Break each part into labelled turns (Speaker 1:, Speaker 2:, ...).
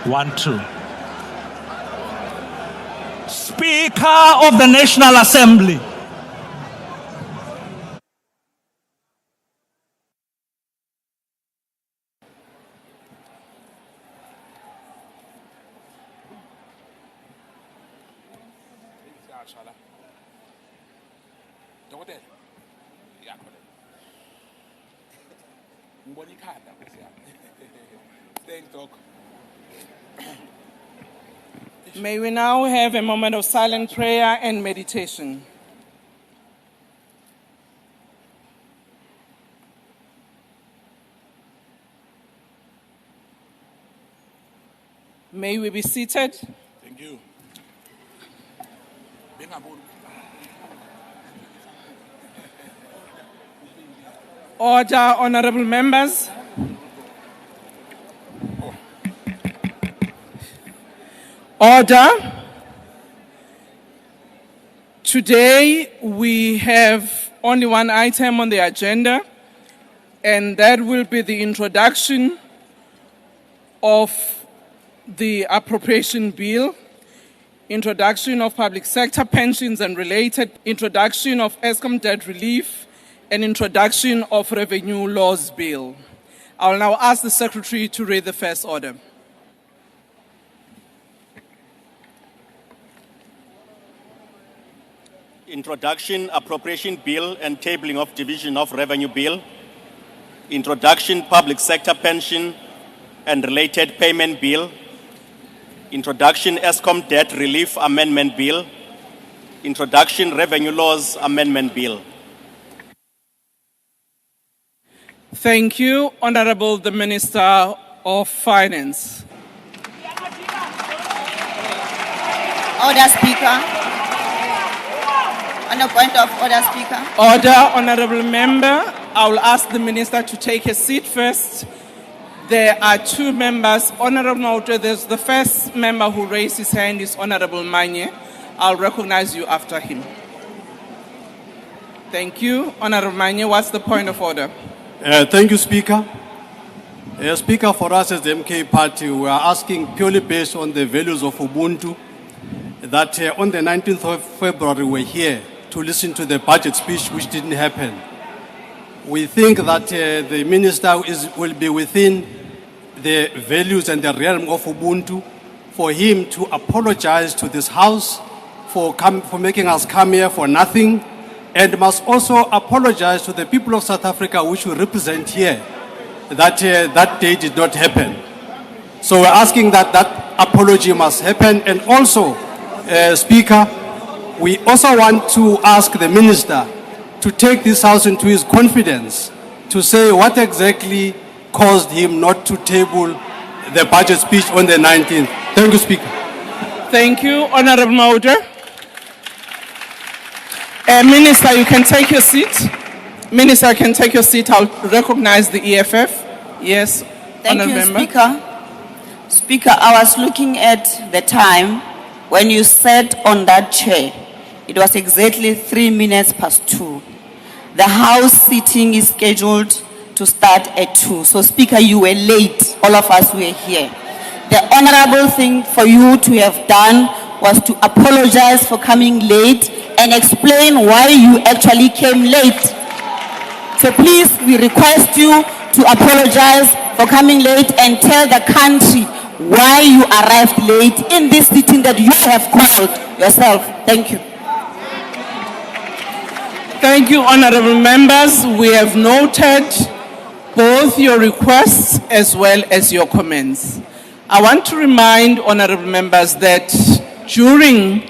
Speaker 1: One, two. Speaker of the National Assembly.
Speaker 2: May we now have a moment of silent prayer and meditation. May we be seated.
Speaker 3: Thank you.
Speaker 2: Order, honorable members. Order. Today we have only one item on the agenda, and that will be the introduction of the appropriation bill, introduction of public sector pensions and related, introduction of Eskom debt relief, and introduction of revenue laws bill. I will now ask the secretary to read the first order.
Speaker 4: Introduction, appropriation bill and tabling of division of revenue bill. Introduction, public sector pension and related payment bill. Introduction, Eskom debt relief amendment bill. Introduction, revenue laws amendment bill.
Speaker 2: Thank you, Honorable the Minister of Finance.
Speaker 5: Order, Speaker. On a point of order, Speaker.
Speaker 2: Order, Honorable Member. I will ask the Minister to take a seat first. There are two members. Honorable Mauta, there's the first member who raised his hand is Honorable Manye. I'll recognize you after him. Thank you. Honorable Manye, what's the point of order?
Speaker 6: Thank you, Speaker. Speaker, for us as the MK Party, we are asking purely based on the values of Ubuntu that on the 19th of February we're here to listen to the budget speech, which didn't happen. We think that the minister will be within the values and the realm of Ubuntu for him to apologize to this House for making us come here for nothing, and must also apologize to the people of South Africa, which we represent here, that that day did not happen. So we're asking that that apology must happen. And also, Speaker, we also want to ask the minister to take this House into his confidence to say what exactly caused him not to table the budget speech on the 19th. Thank you, Speaker.
Speaker 2: Thank you, Honorable Mauta. Minister, you can take your seat. Minister, you can take your seat. I'll recognize the EFF. Yes,
Speaker 5: Thank
Speaker 2: Honorable
Speaker 5: you,
Speaker 2: Member.
Speaker 5: Speaker. Speaker, I was looking at the time when you sat on that chair. It was exactly 3 minutes past 2. The House sitting is scheduled to start at 2. So, Speaker, you were late. All of us were here. The honorable thing for you to have done was to apologize for coming late and explain why you actually came late. So please, we request you to apologize for coming late and tell the country why you arrived late in this sitting that you have called yourself. Thank you.
Speaker 2: Thank you, honorable members. We have noted both your requests as well as your comments. I want to remind honorable members that during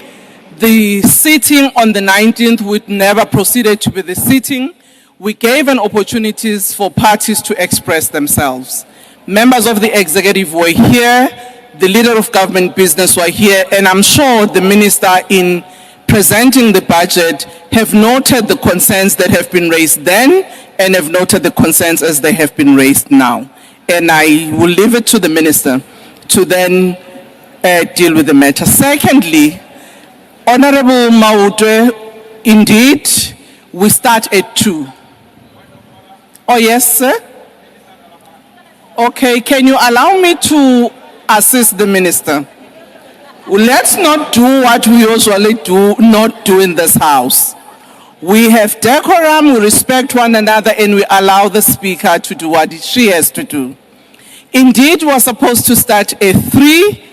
Speaker 2: the sitting on the 19th, which never proceeded to be the sitting, we gave an opportunities for parties to express themselves. Members of the executive were here, the leader of government business were here, and I'm sure the minister in presenting the budget have noted the concerns that have been raised then and have noted the concerns as they have been raised now. And I will leave it to the minister to then deal with the matter. Secondly, Honorable Maute, indeed, we start at 2. Oh, yes, sir? Okay, can you allow me to assist the minister? Let's not do what we usually not do in this house. We have decorum, we respect one another, and we allow the speaker to do what she has to do. Indeed, we were supposed to start at 3.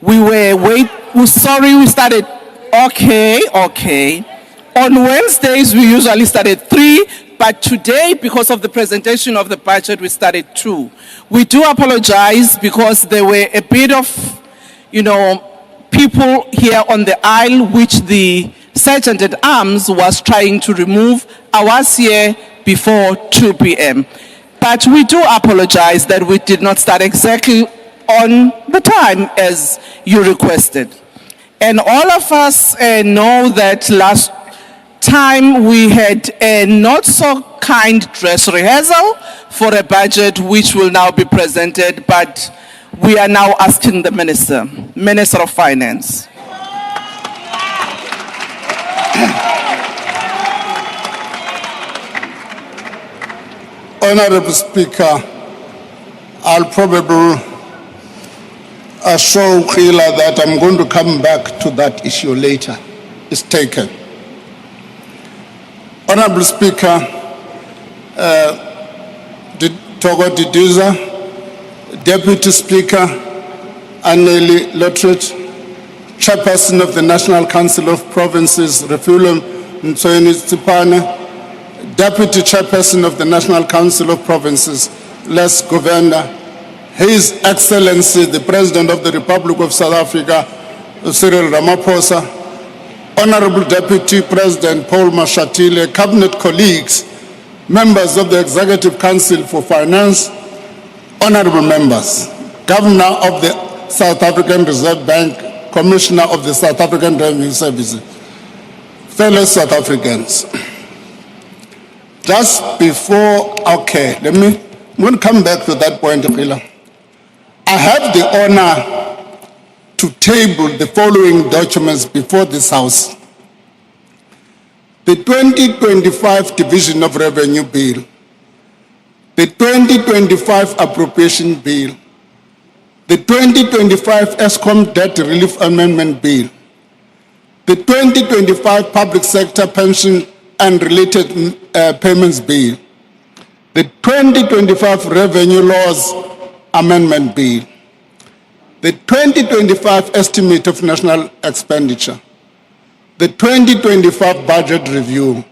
Speaker 2: We started, okay. On Wednesdays, we usually start at 3, but today, because of the presentation of the budget, we started 2. We do apologize because there were a bit of, people here on the aisle, which the Sergeant at Arms was trying to remove. I was here before 2 p.m. But we do apologize that we did not start exactly on the time as you requested. And all of us know that last time we had a not so kind dress rehearsal for a budget which will now be presented, but we are now asking the Minister of Finance.
Speaker 3: Honorable Speaker, I'll probably assure Khila that I'm going to come back to that issue later. It's taken. Honorable Speaker, Togo Diduza, Deputy Speaker, Anneli Lotrit, Chairperson of the National Council of Provinces, Refulum Ntsweni Tsipane, Deputy Chairperson of the National Council of Provinces, Les Governor, His Excellency, the President of the Republic of South Africa, Cyril Ramaphosa, Honorable Deputy President Paul Mashatile, Cabinet colleagues, members of the Executive Council for Finance, honorable members, Governor of the South African Reserve Bank, Commissioner of the South African Revenue Service, fellow South Africans. Just before, I'm going to come back to that point, Khila. I have the honor to table the following documents before this House. The 2025 Division of Revenue Bill, the 2025 Appropriation Bill, the 2025 ESCOM Debt Relief Amendment Bill, the 2025 Public Sector Pension and Related Payments Bill, the 2025 Revenue Laws Amendment Bill, the 2025 Estimate of National Expenditure, the 2025 Budget Review,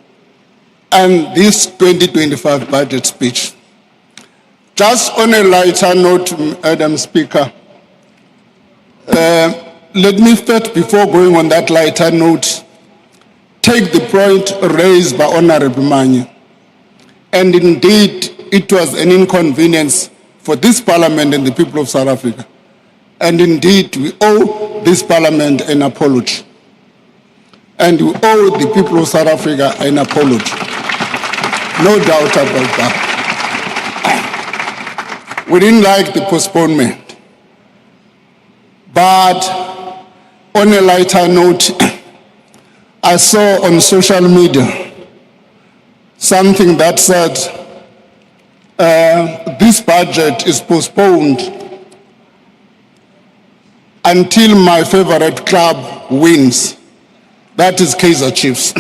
Speaker 3: and this 2025 Budget Speech. Just on a lighter note, Madam Speaker, let me first, before going on that lighter note, take the point raised by Honorable Manyi. And indeed, it was an inconvenience for this Parliament and the people of South Africa. And indeed, we owe this Parliament an apology. And we owe the people of South Africa an apology. No doubt about that. We didn't like the postponement. But on a lighter note, I saw on social media something that said this budget is postponed until my favorite club wins. That is Kaizer Chiefs.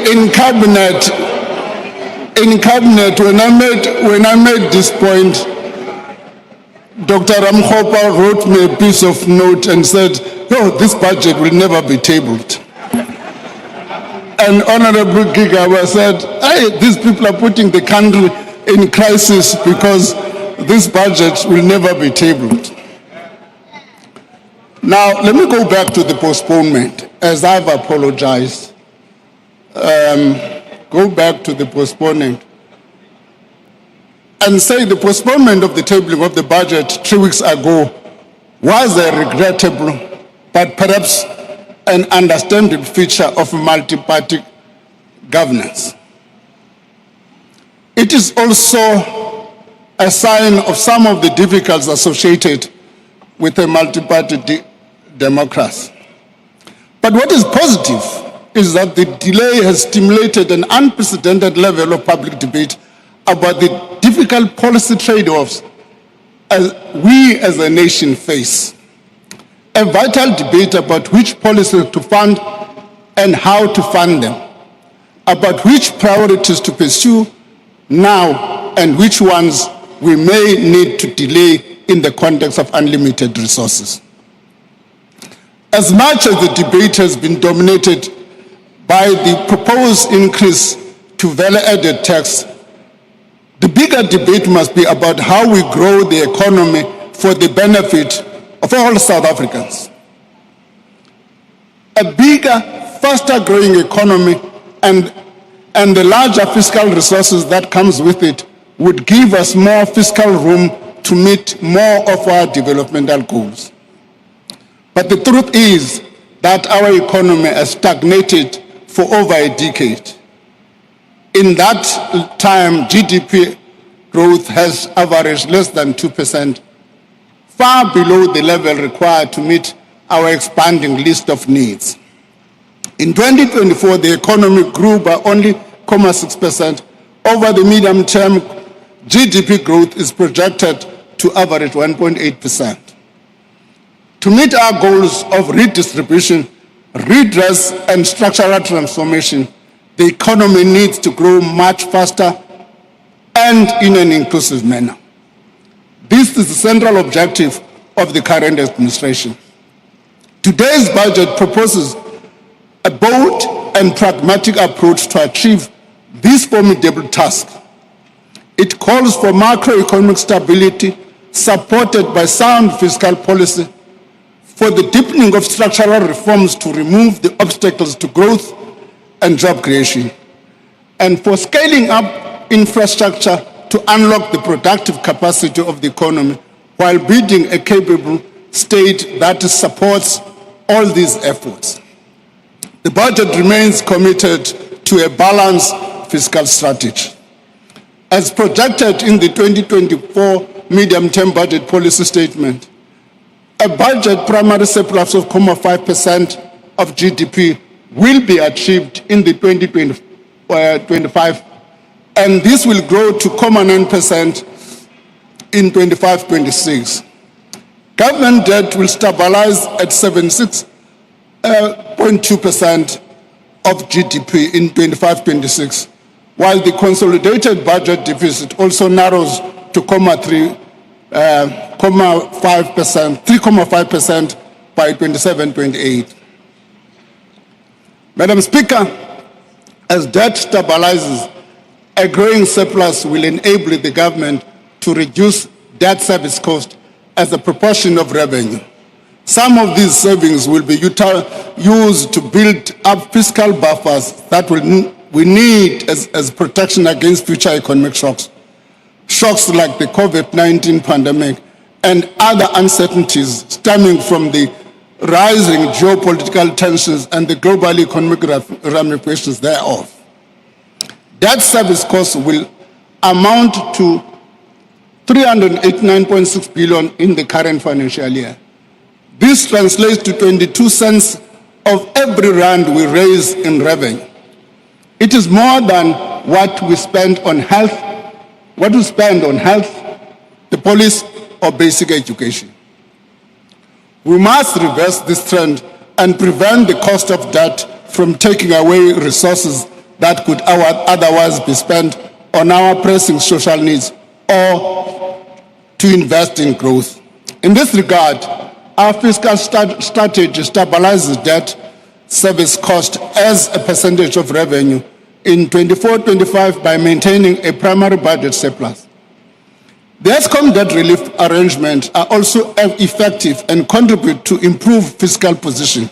Speaker 3: In cabinet, when I made this point, Dr. Ramkhopa wrote me a piece of note and said, "No, this budget will never be tabled." And Honorable Gigawa said, "Hey, these people are putting the country in crisis because this budget will never be tabled." Now, let me go back to the postponement, as I've apologized. Go back to the postponement and say the postponement of the tabling of the budget 3 weeks ago was a regrettable, but perhaps an understandable feature of multi-party governance. It is also a sign of some of the difficulties associated with a multi-party democracy. But what is positive is that the delay has stimulated an unprecedented level of public debate about the difficult policy trade-offs we as a nation face. A vital debate about which policies to fund and how to fund them, about which priorities to pursue now and which ones we may need to delay in the context of unlimited resources. As much as the debate has been dominated by the proposed increase to value-added tax, the bigger debate must be about how we grow the economy for the benefit of all South Africans. A bigger, faster-growing economy and the larger fiscal resources that comes with it would give us more fiscal room to meet more of our developmental goals. But the truth is that our economy has stagnated for over a decade. In that time, GDP growth has averaged less than 2%, far below the level required to meet our expanding list of needs. In 2024, the economy grew by only 0.6%. Over the medium term, GDP growth is projected to average 1.8%. To meet our goals of redistribution, redress, and structural transformation, the economy needs to grow much faster and in an inclusive manner. This is the central objective of the current administration. Today's budget proposes a bold and pragmatic approach to achieve this formidable task. It calls for macroeconomic stability supported by sound fiscal policy, for the deepening of structural reforms to remove the obstacles to growth and job creation, and for scaling up infrastructure to unlock the productive capacity of the economy while building a capable state that supports all these efforts. The budget remains committed to a balanced fiscal strategy. As projected in the 2024 medium-term budget policy statement, a budget primary surplus of 0.5% of GDP will be achieved in the 2025, and this will grow to 0.9% in 25-26. Government debt will stabilize at 76.2% of GDP in 25-26, while the consolidated budget deficit also narrows to 3.5% by 27-28. Madam Speaker, as debt stabilizes, a growing surplus will enable the government to reduce debt service cost as a proportion of revenue. Some of these savings will be used to build up fiscal buffers that we need as protection against future economic shocks. Shocks like the COVID-19 pandemic and other uncertainties stemming from the rising geopolitical tensions and the global economic ramifications thereof. Debt service costs will amount to 389.6 billion in the current financial year. This translates to 22 cents of every rand we raise in revenue. It is more than what we spend on health, the police, or basic education. We must reverse this trend and prevent the cost of debt from taking away resources that could otherwise be spent on our pressing social needs or to invest in growth. In this regard, our fiscal strategy stabilizes debt service cost as a percentage of revenue in 24-25 by maintaining a primary budget surplus. The Eskom debt relief arrangements are also effective and contribute to improved fiscal position.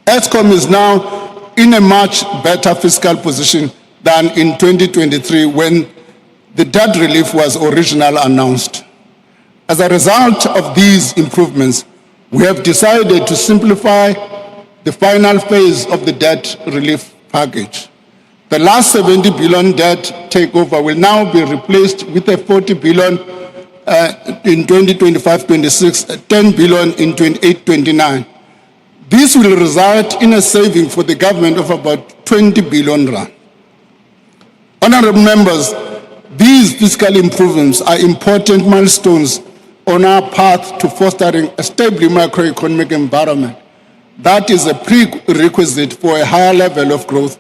Speaker 3: Eskom is now in a much better fiscal position than in 2023 when the debt relief was originally announced. As a result of these improvements, we have decided to simplify the final phase of the debt relief package. The last 70 billion debt takeover will now be replaced with a 40 billion in 2025-26, 10 billion in 28-29. This will result in a saving for the government of about 20 billion rand. Honorable members, these fiscal improvements are important milestones on our path to fostering a stable macroeconomic environment that is a prerequisite for a higher level of growth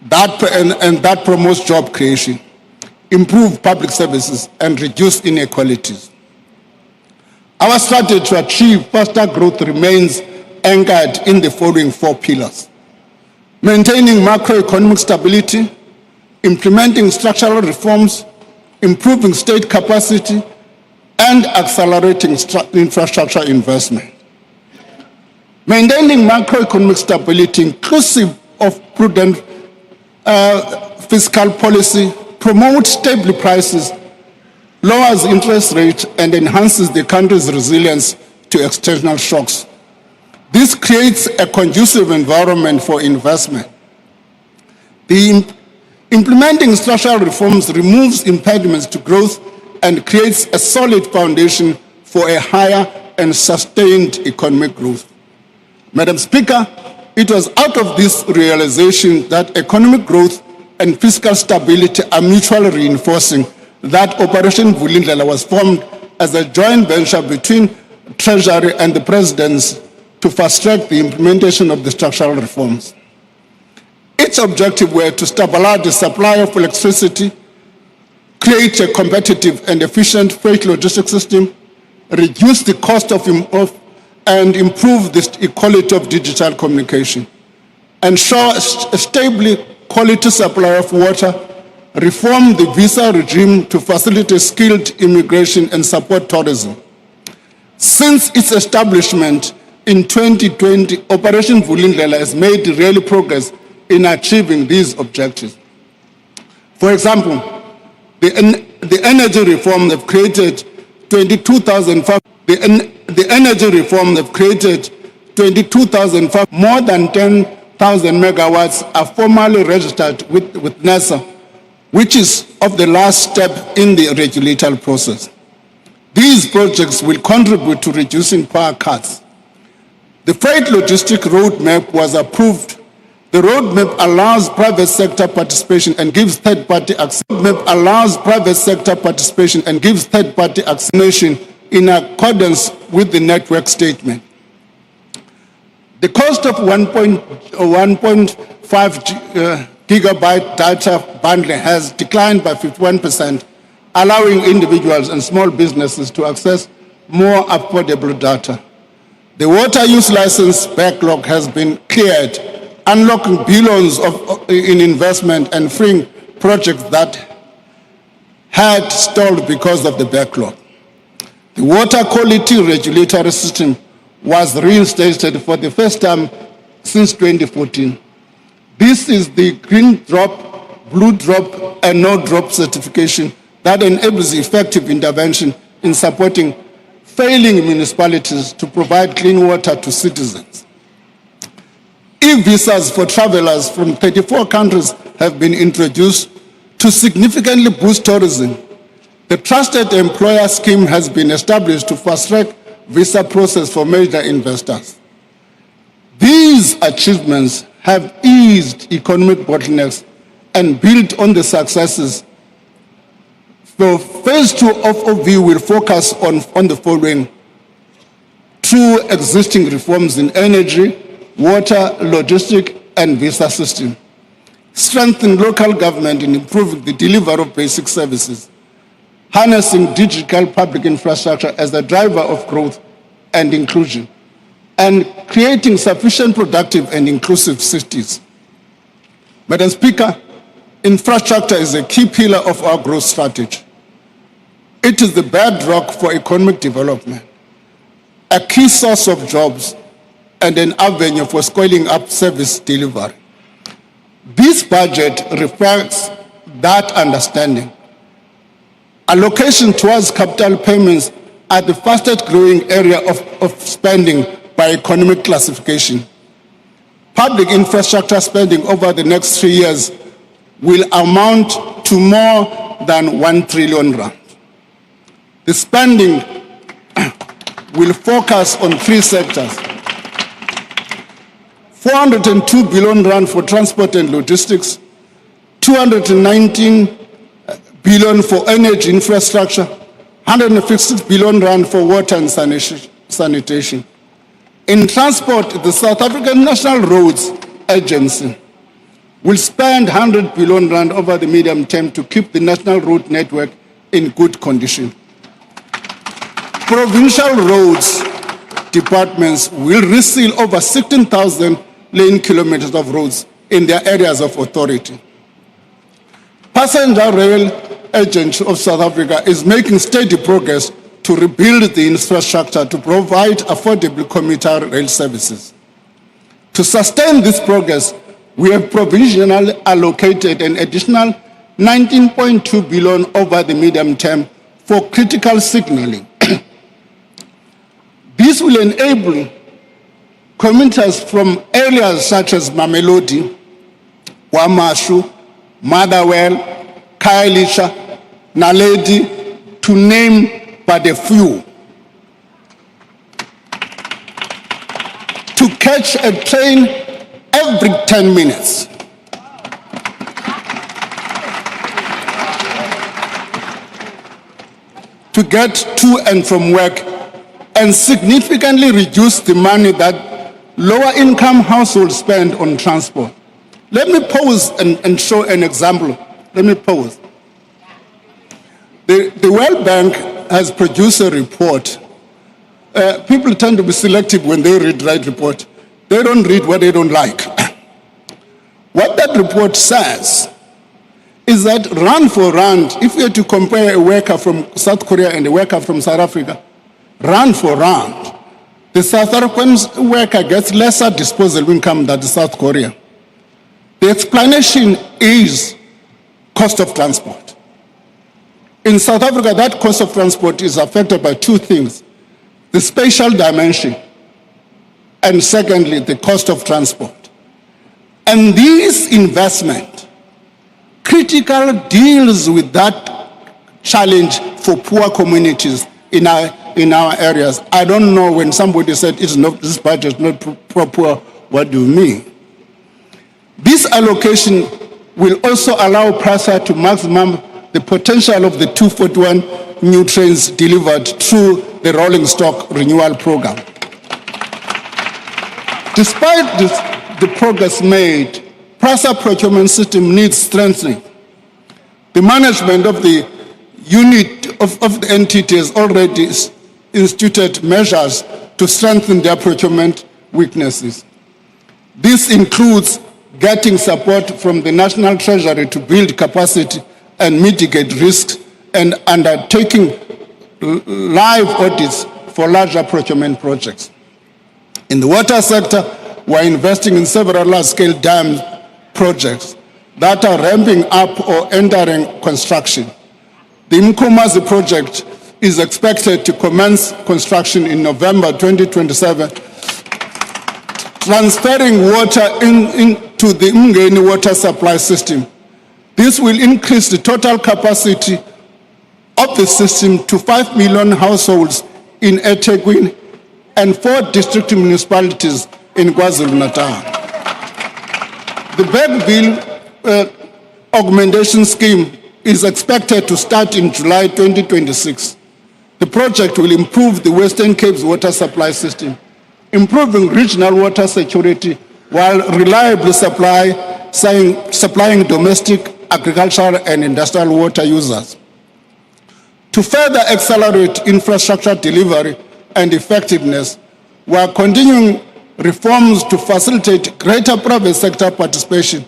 Speaker 3: that promotes job creation, improve public services, and reduce inequalities. Our strategy to achieve faster growth remains anchored in the following 4 pillars: maintaining macroeconomic stability, implementing structural reforms, improving state capacity, and accelerating infrastructure investment. Maintaining macroeconomic stability inclusive of prudent fiscal policy promotes stable prices, lowers interest rates, and enhances the country's resilience to external shocks. This creates a conducive environment for investment. Implementing structural reforms removes impediments to growth and creates a solid foundation for a higher and sustained economic growth. Madam Speaker, it was out of this realization that economic growth and fiscal stability are mutually reinforcing that Operation Vulindlela was formed as a joint venture between Treasury and the Presidents to fast-track the implementation of the structural reforms. Its objective were to stabilize the supply of electricity, create a competitive and efficient freight logistics system, reduce the cost and improve the quality of digital communication, ensure a stable quality supply of water, reform the visa regime to facilitate skilled immigration and support tourism. Since its establishment in 2020, Operation Vulindlela has made real progress in achieving these objectives. For example, the energy reform that created 22,005 more than 10,000 megawatts are formally registered with NASA, which is of the last step in the regulatory process. These projects will contribute to reducing power cuts. The freight logistic roadmap was approved. The roadmap allows private sector participation and gives third-party access. Acceleration in accordance with the network statement. The cost of 1.5 gigabyte data bundle has declined by 51%, allowing individuals and small businesses to access more affordable data. The water use license backlog has been cleared, unlocking billions in investment and freeing projects that had stalled because of the backlog. The water quality regulatory system was reinstated for the first time since 2014. This is the green drop, blue drop, and no drop certification that enables effective intervention in supporting failing municipalities to provide clean water to citizens. E-visas for travelers from 34 countries have been introduced to significantly boost tourism. The Trusted Employer Scheme has been established to fast-track visa process for major investors. These achievements have eased economic bottlenecks and built on the successes. So phase 2 of OV will focus on the following: through existing reforms in energy, water, logistic, and visa system. Strengthen local government in improving the delivery of basic services. Harnessing digital public infrastructure as a driver of growth and inclusion. And creating sufficient productive and inclusive cities. Madam Speaker, infrastructure is a key pillar of our growth strategy. It is the bedrock for economic development, a key source of jobs, and an avenue for scaling up service delivery. This budget reflects that understanding. Allocation towards capital payments are the fastest growing area of spending by economic classification. Public infrastructure spending over the next 3 years will amount to more than 1 trillion rand. The spending will focus on three sectors. 402 billion rand for transport and logistics, 219 billion for energy infrastructure, 156 billion rand for water and sanitation. In transport, the South African National Roads Agency will spend 100 billion rand over the medium term to keep the national road network in good condition. Provincial roads departments will reseal over 16,000 lane kilometers of roads in their areas of authority. Passenger Rail Agency of South Africa is making steady progress to rebuild the infrastructure to provide affordable commuter rail services. To sustain this progress, we have provisionally allocated an additional 19.2 billion over the medium term for critical signaling. This will enable commuters from areas such as Mamelodi, Wamashu, Motherwell, Khayelitsha, Naledi, to name but a few, to catch a train every 10 minutes. To get to and from work and significantly reduce the money that lower income households spend on transport. Let me pause and show an example. Let me pause. The World Bank has produced a report. People tend to be selective when they read the right report. They don't read what they don't like. What that report says is that rand for rand, if you had to compare a worker from South Korea and a worker from South Africa, rand for rand, the South African worker gets lesser disposable income than the South Korea. The explanation is cost of transport. In South Africa, that cost of transport is affected by two things: the spatial dimension, and secondly, the cost of transport. And this investment critical deals with that challenge for poor communities in our areas. I don't know, when somebody said it's not, this budget is not proper, what do you mean? This allocation will also allow PRASA to maximum the potential of the 241 new trains delivered through the rolling stock renewal program. Despite the progress made, PRASA procurement system needs strengthening. The management of the unit of the entity has already instituted measures to strengthen their procurement weaknesses. This includes getting support from the National Treasury to build capacity and mitigate risks, and undertaking live audits for larger procurement projects. In the water sector, we're investing in several large-scale dam projects that are ramping up or entering construction. The Mkomazi project is expected to commence construction in November 2027, transferring water into the Umgeni water supply system. This will increase the total capacity of the system to 5 million households in eThekwini and 4 district municipalities in KwaZulu-Natal. The Bergville augmentation scheme is expected to start in July 2026. The project will improve the Western Cape's water supply system, improving regional water security while reliably supplying domestic, agricultural and industrial water users. To further accelerate infrastructure delivery and effectiveness, we are continuing reforms to facilitate greater private sector participation,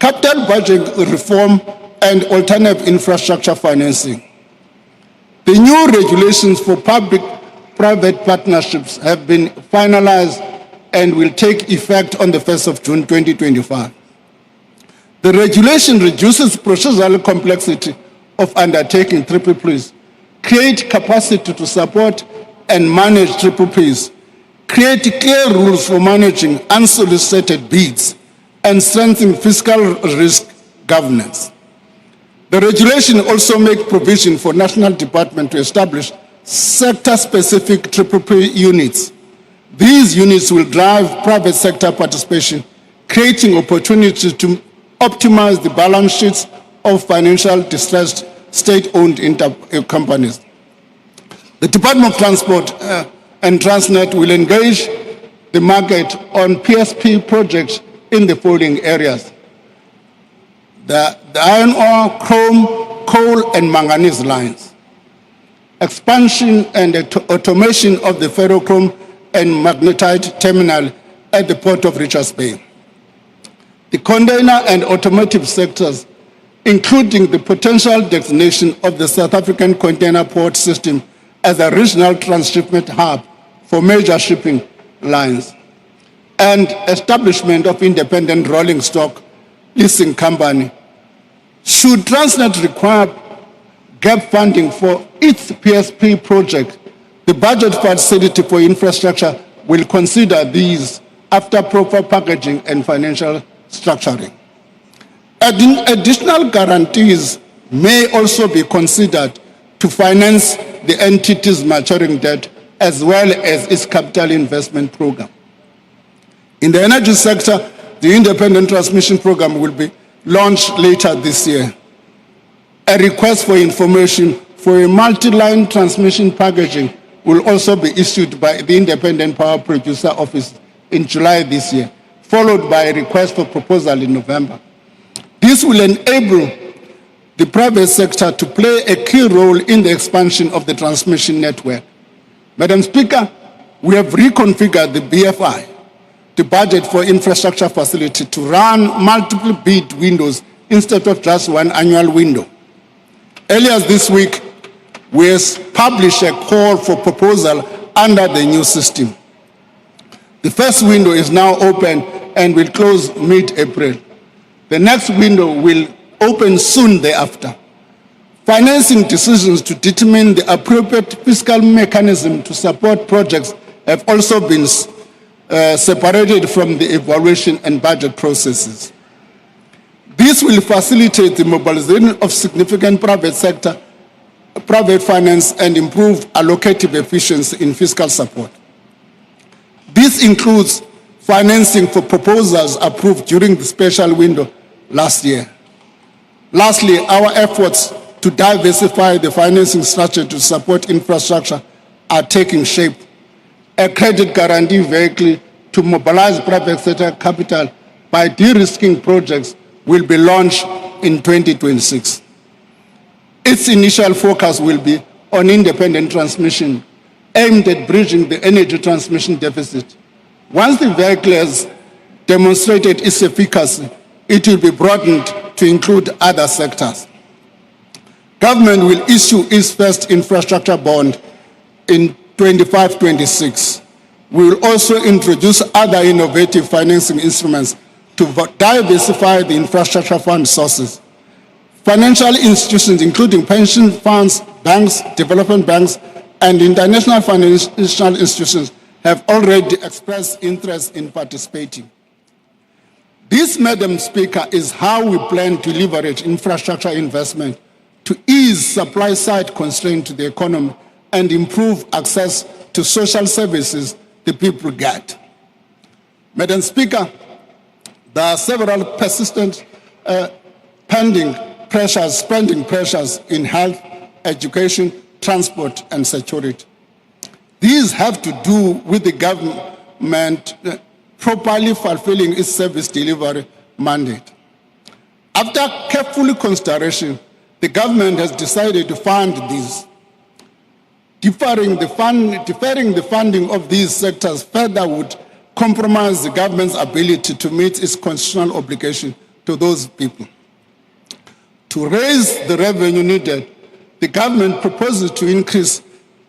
Speaker 3: capital budget reform and alternative infrastructure financing. The new regulations for public-private partnerships have been finalized and will take effect on the 1st of June 2025. The regulation reduces procedural complexity of undertaking PPPs, create capacity to support and manage PPPs, create clear rules for managing unsolicited bids, and strengthen fiscal risk governance. The regulation also makes provision for national department to establish sector-specific PPP units. These units will drive private sector participation, creating opportunities to optimize the balance sheets of financial distressed state-owned companies. The Department of Transport and Transnet will engage the market on PSP projects in the following areas: the iron ore, chrome, coal, and manganese lines; expansion and automation of the ferrochrome and magnetite terminal at the port of Richards Bay; the container and automotive sectors, including the potential designation of the South African container port system as a regional transshipment hub for major shipping lines; and establishment of independent rolling stock leasing company. Should Transnet require gap funding for its PSP project, the budget facility for infrastructure will consider these after proper packaging and financial structuring. Additional guarantees may also be considered to finance the entity's maturing debt as well as its capital investment program. In the energy sector, the independent transmission program will be launched later this year. A request for information for a multi-line transmission packaging will also be issued by the Independent Power Producer Office in July this year, followed by a request for proposal in November. This will enable the private sector to play a key role in the expansion of the transmission network. Madam Speaker, we have reconfigured the BFI, the budget for infrastructure facility, to run multiple bid windows instead of just one annual window. Earlier this week, we published a call for proposal under the new system. The first window is now open and will close mid-April. The next window will open soon thereafter. Financing decisions to determine the appropriate fiscal mechanism to support projects have also been separated from the evaluation and budget processes. This will facilitate the mobilization of significant private sector, private finance, and improve allocative efficiency in fiscal support. This includes financing for proposals approved during the special window last year. Lastly, our efforts to diversify the financing structure to support infrastructure are taking shape. A credit guarantee vehicle to mobilize private sector capital by de-risking projects will be launched in 2026. Its initial focus will be on independent transmission, aimed at bridging the energy transmission deficit. Once the vehicle has demonstrated its efficacy, it will be broadened to include other sectors. Government will issue its first infrastructure bond in 25-26. We will also introduce other innovative financing instruments to diversify the infrastructure fund sources. Financial institutions, including pension funds, banks, development banks, and international financial institutions, have already expressed interest in participating. This, Madam Speaker, is how we plan to leverage infrastructure investment to ease supply-side constraints to the economy and improve access to social services the people get. Madam Speaker, there are several persistent spending pressures in health, education, transport, and security. These have to do with the government properly fulfilling its service delivery mandate. After careful consideration, the government has decided to fund these. Deferring the funding of these sectors further would compromise the government's ability to meet its constitutional obligation to those people. To raise the revenue needed, the government proposes to increase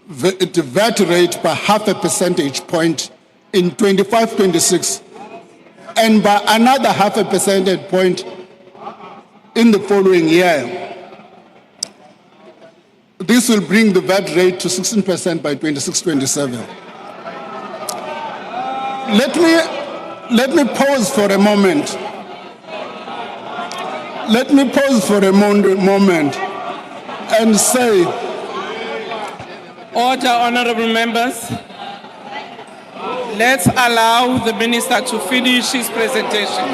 Speaker 3: the VAT rate by 0.5 percentage point in 25-26 and by another 0.5 percentage point in the following year. This will bring the VAT rate to 16% by 26-27. Let me pause for a moment. let me pause for a moment and say,
Speaker 2: Order, honorable members. Let's allow the minister to finish his presentation.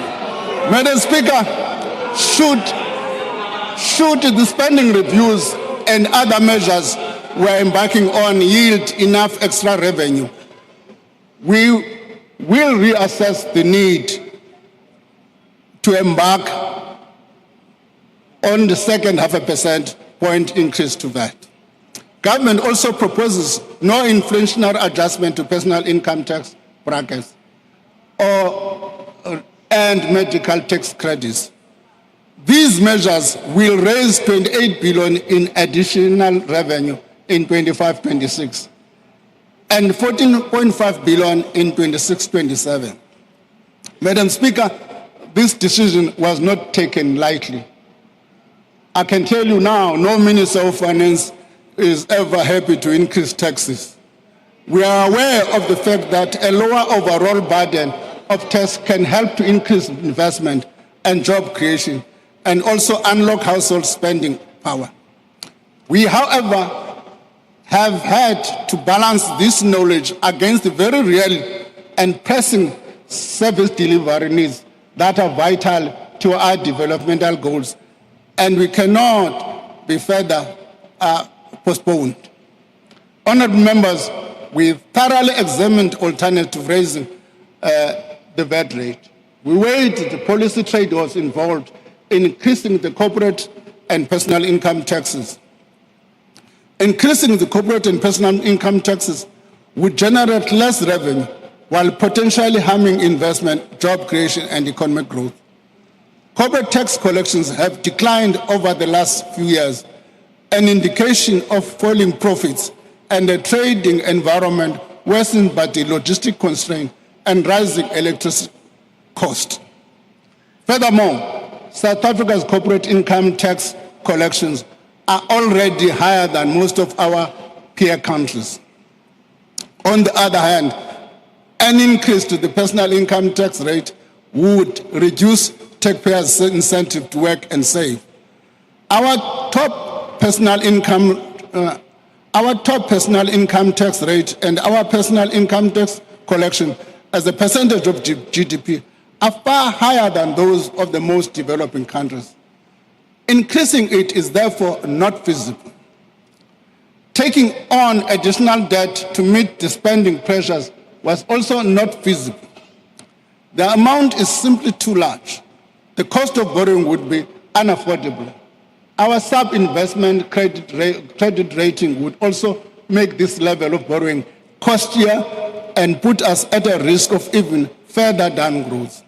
Speaker 3: Madam Speaker, should the spending reviews and other measures we're embarking on yield enough extra revenue, we will reassess the need to embark on the second 0.5% point increase to that. Government also proposes no inflationary adjustment to personal income tax brackets and medical tax credits. These measures will raise 28 billion in additional revenue in 25-26 and 14.5 billion in 26-27. Madam Speaker, this decision was not taken lightly. I can tell you now, no Minister of Finance is ever happy to increase taxes. We are aware of the fact that a lower overall burden of tax can help to increase investment and job creation and also unlock household spending power. We, however, have had to balance this knowledge against the very real and pressing service delivery needs that are vital to our developmental goals, and we cannot be further postponed. Honourable members, we thoroughly examined alternative raising the VAT rate. We weighed the policy trade-offs involved in increasing the corporate and personal income taxes. Increasing the corporate and personal income taxes would generate less revenue while potentially harming investment, job creation, and economic growth. Corporate tax collections have declined over the last few years, an indication of falling profits and a trading environment worsened by the logistic constraint and rising electricity cost. Furthermore, South Africa's corporate income tax collections are already higher than most of our peer countries. On the other hand, an increase to the personal income tax rate would reduce taxpayers' incentive to work and save. Our top personal income tax rate and our personal income tax collection as a percentage of GDP are far higher than those of the most developing countries. Increasing it is therefore not feasible. Taking on additional debt to meet the spending pressures was also not feasible. The amount is simply too large. The cost of borrowing would be unaffordable. Our sub-investment credit rating would also make this level of borrowing costlier and put us at a risk of even further downgrowth.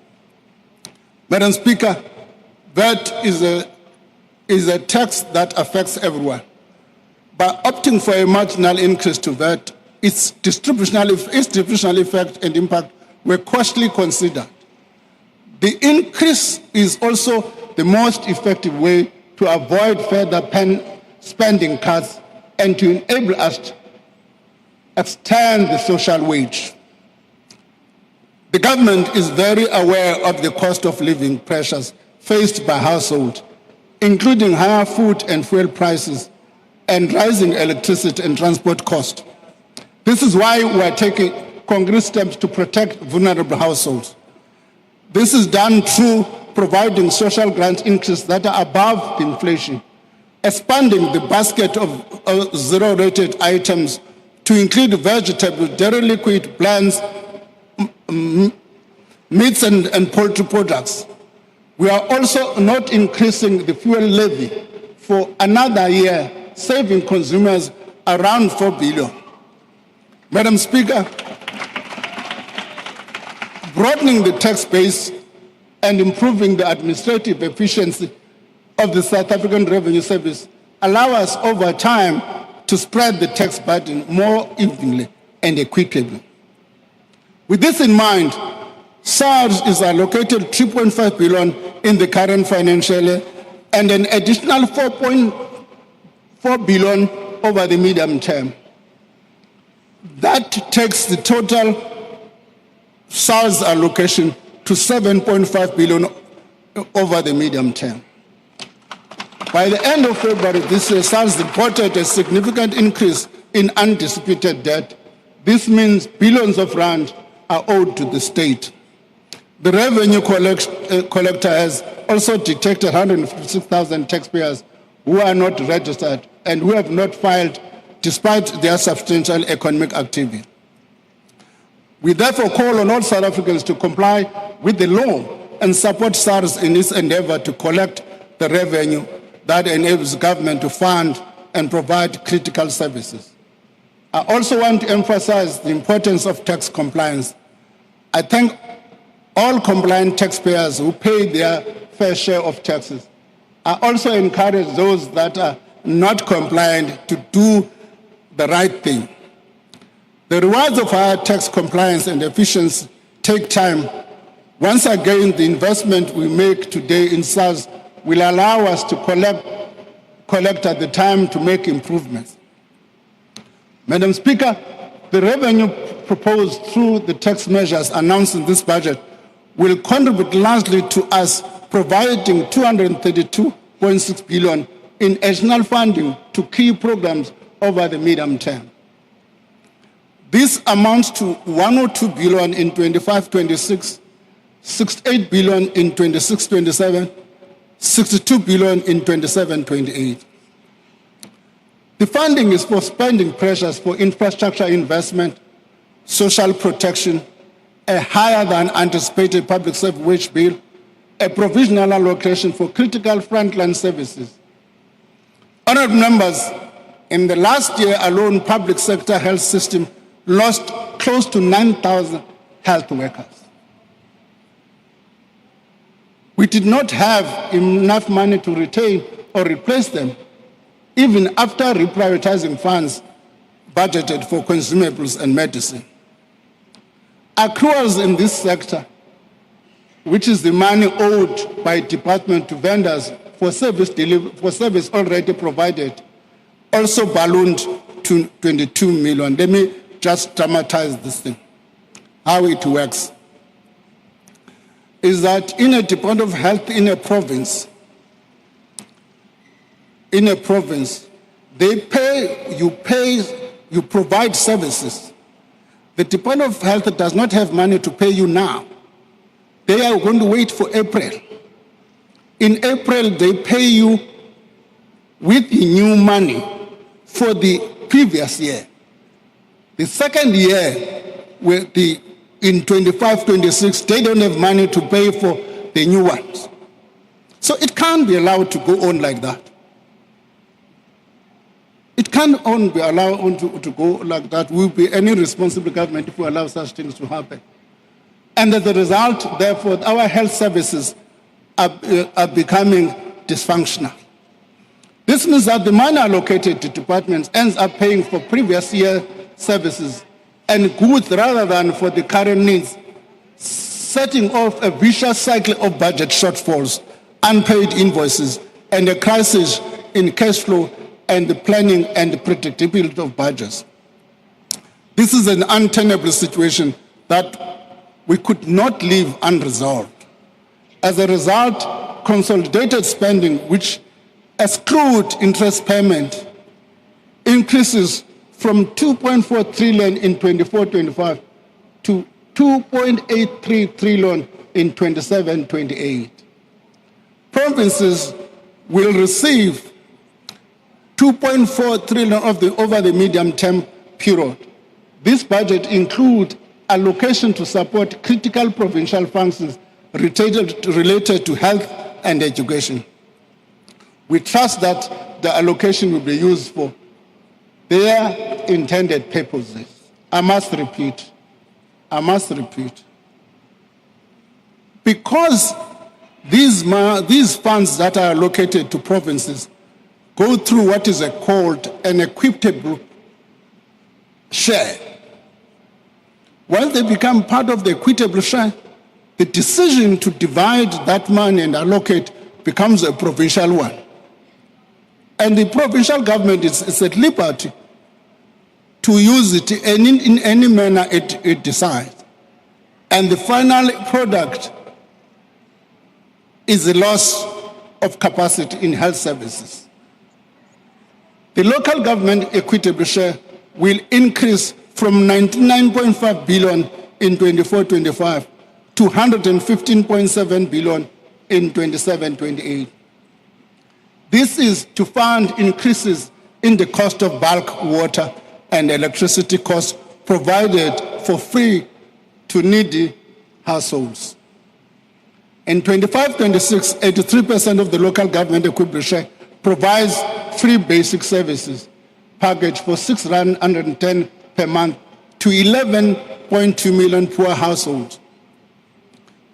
Speaker 3: Madam Speaker, VAT is a tax that affects everyone. By opting for a marginal increase to VAT, its distributional effect and impact were costly considered. The increase is also the most effective way to avoid further spending cuts and to enable us to extend the social wage. The government is very aware of the cost of living pressures faced by households, including higher food and fuel prices and rising electricity and transport costs. This is why we are taking concrete steps to protect vulnerable households. This is done through providing social grant increases that are above inflation, expanding the basket of zero-rated items to include vegetables, dairy liquid, blends, meats and poultry products. We are also not increasing the fuel levy for another year, saving consumers around 4 billion. Madam Speaker, broadening the tax base and improving the administrative efficiency of the South African Revenue Service allow us over time to spread the tax burden more evenly and equitably. With this in mind, SARS is allocated 3.5 billion in the current financial year and an additional 4.4 billion over the medium term. That takes the total SARS allocation to 7.5 billion over the medium term. By the end of February this year, SARS reported a significant increase in undisputed debt. This means billions of rand are owed to the state. The revenue collector has also detected 156,000 taxpayers who are not registered and who have not filed despite their substantial economic activity. We therefore call on all South Africans to comply with the law and support SARS in its endeavor to collect the revenue that enables government to fund and provide critical services. I also want to emphasize the importance of tax compliance. I thank all compliant taxpayers who pay their fair share of taxes. I also encourage those that are not compliant to do the right thing. The rewards of higher tax compliance and efficiency take time. Once again, the investment we make today in SARS will allow us to collect at the time to make improvements. Madam Speaker, the revenue proposed through the tax measures announced in this budget will contribute largely to us providing 232.6 billion in additional funding to key programs over the medium term. This amounts to 102 billion in 25-26, 68 billion in 26-27, 62 billion in 27-28. The funding is for spending pressures for infrastructure investment, social protection, a higher than anticipated public service wage bill, a provisional allocation for critical frontline services. Honourable members, in the last year alone, public sector health system lost close to 9,000 health workers. We did not have enough money to retain or replace them, even after reprioritizing funds budgeted for consumables and medicine. Accruals in this sector, which is the money owed by department to vendors for service already provided, also ballooned to 22 million. Let me just dramatize this thing. How it works is that in a Department of Health in a province, they pay, you provide services. The Department of Health does not have money to pay you now. They are going to wait for April. In April, they pay you with the new money for the previous year. The second year, in 25-26, they don't have money to pay for the new ones. So it can't be allowed to go on like that. It can't be allowed to go like that. Will be any responsible government if we allow such things to happen. And as a result, therefore, our health services are becoming dysfunctional. This means that the money allocated to departments ends up paying for previous year services and goods rather than for the current needs, setting off a vicious cycle of budget shortfalls, unpaid invoices, and a crisis in cash flow and the planning and the predictability of budgets. This is an untenable situation that we could not leave unresolved. As a result, consolidated spending, which exclude interest payment, increases from 2.4 trillion in 24-25 to 2.83 trillion in 27-28. Provinces will receive 2.4 trillion over the medium-term period. This budget includes allocation to support critical provincial functions related to health and education. We trust that the allocation will be used for their intended purposes. I must repeat, because these funds that are allocated to provinces go through what is called an equitable share. Once they become part of the equitable share, the decision to divide that money and allocate becomes a provincial one. And the provincial government is at liberty to use it in any manner it decides. And the final product is a loss of capacity in health services. The local government equitable share will increase from 99.5 billion in 24-25 to 115.7 billion in 27-28. This is to fund increases in the cost of bulk water and electricity costs provided for free to needy households. In 25-26, 83% of the local government equipment share provides free basic services package for R610 per month to 11.2 million poor households.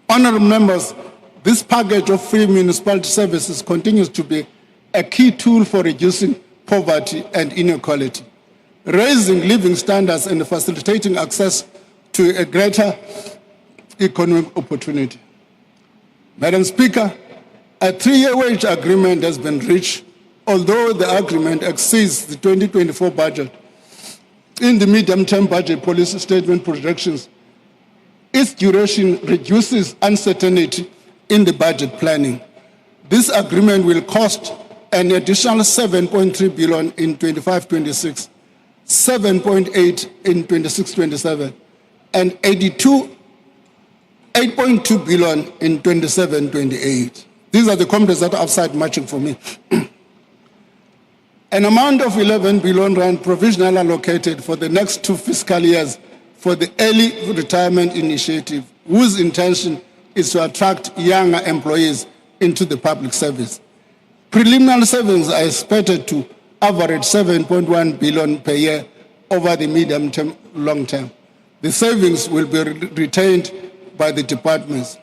Speaker 3: Honourable members, this package of free municipality services continues to be a key tool for reducing poverty and inequality, raising living standards and facilitating access to a greater economic opportunity. Madam Speaker, a 3-year wage agreement has been reached, although the agreement exceeds the 2024 budget. In the medium-term budget policy statement projections, its duration reduces uncertainty in the budget planning. This agreement will cost an additional 7.3 billion in 25-26, 7.8 in 26-27, and 8.2 billion in 27-28. These are the companies that are outside matching for me. An amount of 11 billion rand provisionally allocated for the next 2 fiscal years for the early retirement initiative, whose intention is to attract younger employees into the public service. Preliminary savings are expected to average 7.1 billion per year over the medium term, long term. The savings will be retained by the departments.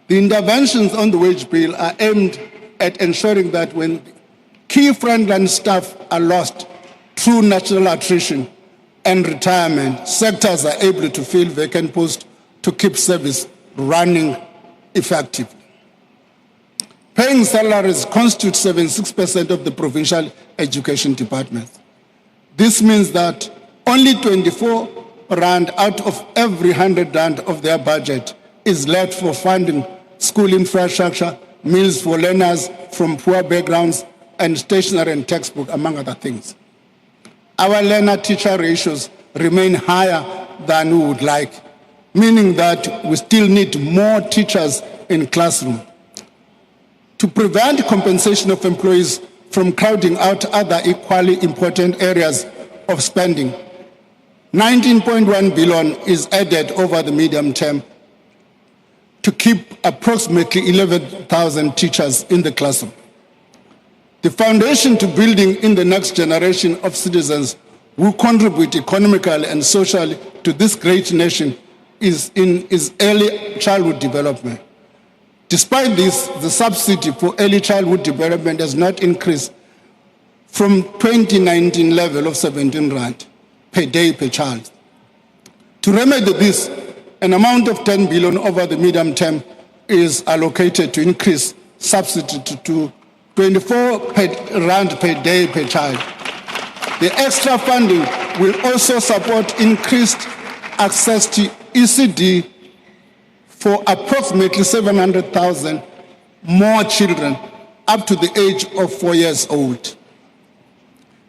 Speaker 3: The interventions on the wage bill are aimed at ensuring that when key frontline staff are lost through natural attrition and retirement, sectors are able to fill vacant posts to keep service running effectively. Paying salaries constitute 76% of the provincial education department. This means that only 24 rand out of every 100 rand of their budget is left for funding school infrastructure, meals for learners from poor backgrounds, and stationery and textbook, among other things. Our learner-teacher ratios remain higher than we would like, meaning that we still need more teachers in classroom. To prevent compensation of employees from crowding out other equally important areas of spending, 19.1 billion is added over the medium term to keep approximately 11,000 teachers in the classroom. The foundation to building in the next generation of citizens who contribute economically and socially to this great nation is early childhood development. Despite this, the subsidy for early childhood development has not increased from 2019 level of 17 rand per day per child. To remedy this, an amount of 10 billion over the medium term is allocated to increase subsidy to 24 rand per day per child. The extra funding will also support increased access to ECD for approximately 700,000 more children up to the age of 4 years old.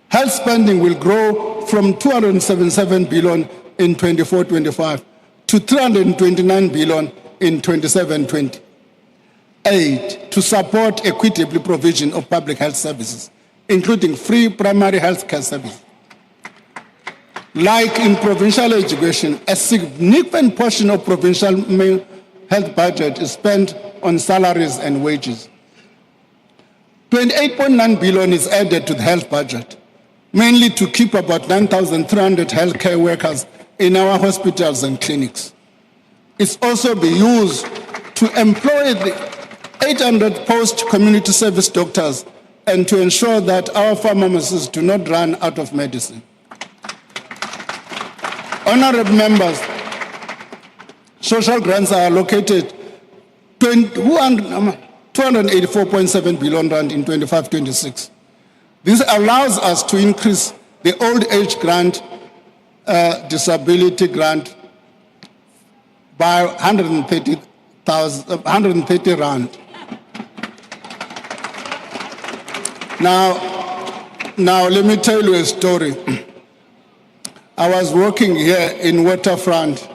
Speaker 3: Health spending will grow from 277 billion in 24-25 to 329 billion in 27-28 to support equitable provision of public health services, including free primary health care services. Like in provincial education, a significant portion of provincial health budget is spent on salaries and wages. 28.9 billion is added to the health budget, mainly to keep about 9,300 healthcare workers in our hospitals and clinics. It's also be used to employ the 800 post-community service doctors and to ensure that our pharmacists do not run out of medicine. Honourable members, social grants are allocated 284.7 billion rand in 25-26. This allows us to increase the old age grant, disability grant by 130 rand. Now let me tell you a story. I was working here in Waterfront.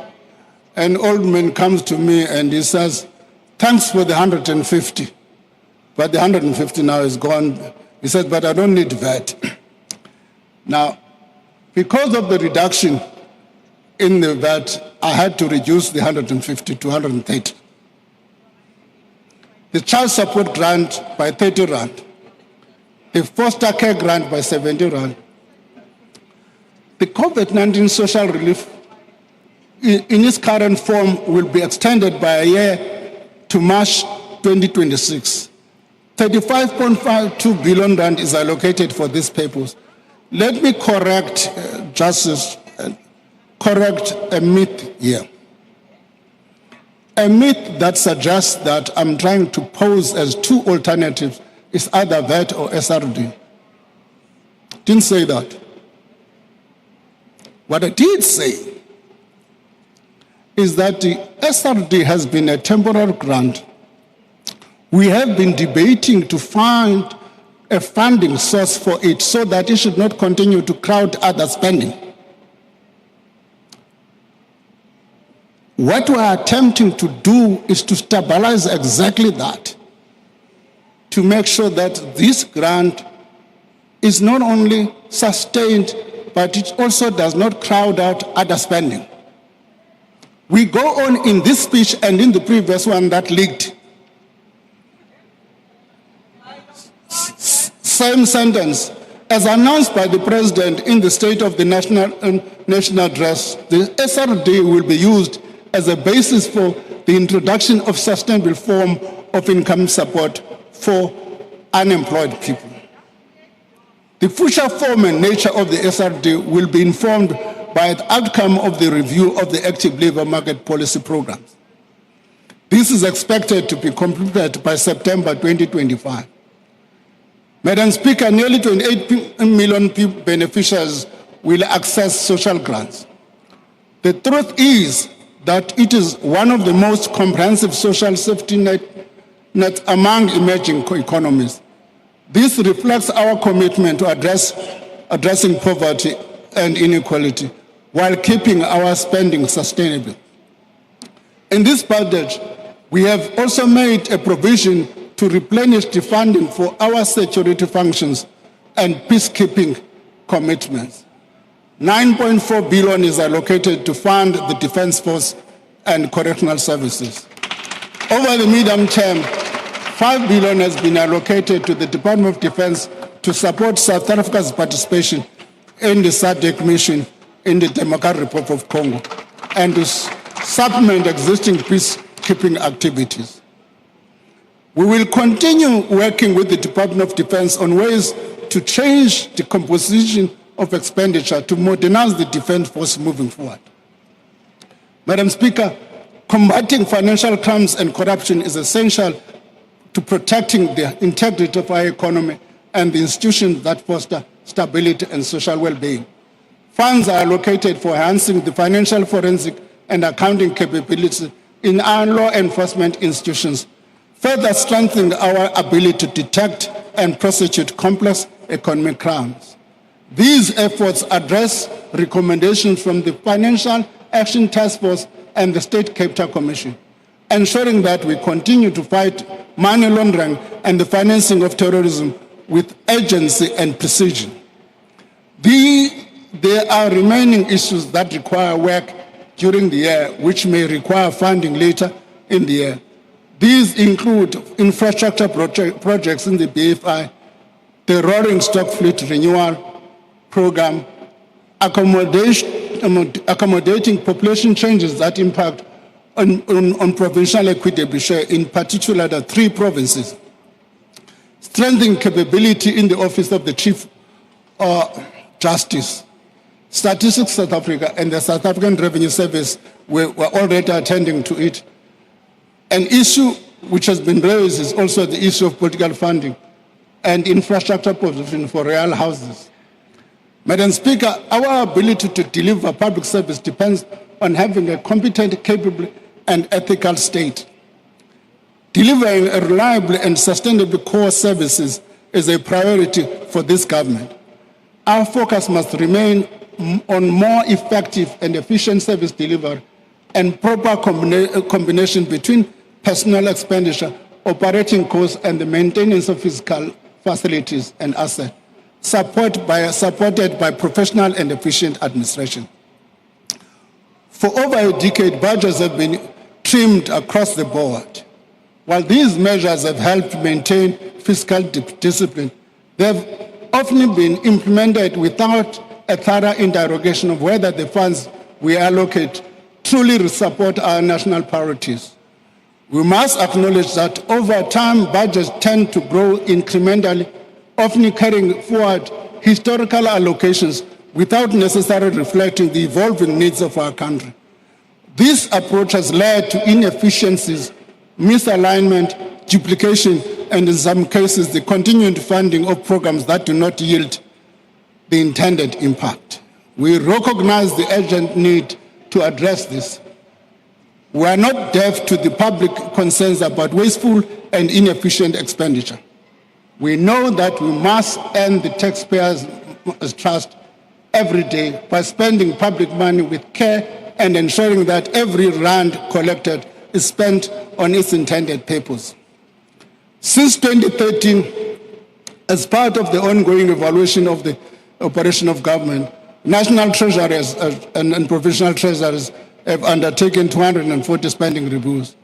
Speaker 3: An old man comes to me and he says, thanks for the 150. But the 150 now is gone. He said, but I don't need VAT. Now, because of the reduction in the VAT, I had to reduce the 150 to 130. The child support grant by 30 rand. The foster care grant by 70 rand. The COVID-19 social relief in its current form will be extended by a year to March 2026. 35.52 billion rand is allocated for this purpose. Let me correct a myth here. A myth that suggests that I'm trying to pose as two alternatives is either VAT or SRD. Didn't say that. What I did say is that the SRD has been a temporary grant. We have been debating to find a funding source for it so that it should not continue to crowd other spending. What we are attempting to do is to stabilize exactly that, to make sure that this grant is not only sustained, but it also does not crowd out other spending. We go on in this speech and in the previous one that leaked. Same sentence. As announced by the President in the State of the National Address, the SRD will be used as a basis for the introduction of sustainable form of income support for unemployed people. The future form and nature of the SRD will be informed by the outcome of the review of the active labor market policy programs. This is expected to be completed by September 2025. Madam Speaker, nearly 28 million beneficiaries will access social grants. The truth is that it is one of the most comprehensive social safety nets among emerging economies. This reflects our commitment to addressing poverty and inequality while keeping our spending sustainable. In this budget, we have also made a provision to replenish the funding for our security functions and peacekeeping commitments. 9.4 billion is allocated to fund the Defence Force and correctional services. Over the medium term, 5 billion has been allocated to the Department of Defense to support South Africa's participation in the SADC mission in the Democratic Republic of Congo and to supplement existing peacekeeping activities. We will continue working with the Department of Defense on ways to change the composition of expenditure to modernize the defense force moving forward. Madam Speaker, combating financial crimes and corruption is essential to protecting the integrity of our economy and the institutions that foster stability and social well-being. Funds are allocated for enhancing the financial forensic and accounting capabilities in our law enforcement institutions, further strengthening our ability to detect and prosecute complex economic crimes. These efforts address recommendations from the Financial Action Task Force and the State Capital Commission, ensuring that we continue to fight money laundering and the financing of terrorism with urgency and precision. There are remaining issues that require work during the year, which may require funding later in the year. These include infrastructure projects in the BFI, the rolling stock fleet renewal program, accommodating population changes that impact on provincial equitable share, in particular the 3 provinces, strengthening capability in the Office of the Chief Justice. Statistics South Africa and the South African Revenue Service were already attending to it. An issue which has been raised is also the issue of political funding and infrastructure provision for real houses. Madam Speaker, our ability to deliver public service depends on having a competent, capable, and ethical state. Delivering a reliable and sustainable core services is a priority for this government. Our focus must remain on more effective and efficient service delivery and proper combination between personal expenditure, operating costs, and the maintenance of fiscal facilities and assets, supported by professional and efficient administration. For over a decade, budgets have been trimmed across the board. While these measures have helped maintain fiscal discipline, they have often been implemented without a thorough interrogation of whether the funds we allocate truly support our national priorities. We must acknowledge that over time, budgets tend to grow incrementally, often carrying forward historical allocations without necessarily reflecting the evolving needs of our country. This approach has led to inefficiencies, misalignment, duplication, and in some cases, the continued funding of programs that do not yield the intended impact. We recognize the urgent need to address this. We are not deaf to the public concerns about wasteful and inefficient expenditure. We know that we must earn the taxpayers' trust every day by spending public money with care and ensuring that every rand collected is spent on its intended purpose. Since 2013, as part of the ongoing evaluation of the operation of government, national treasuries and provincial treasuries have undertaken 240 spending reviews.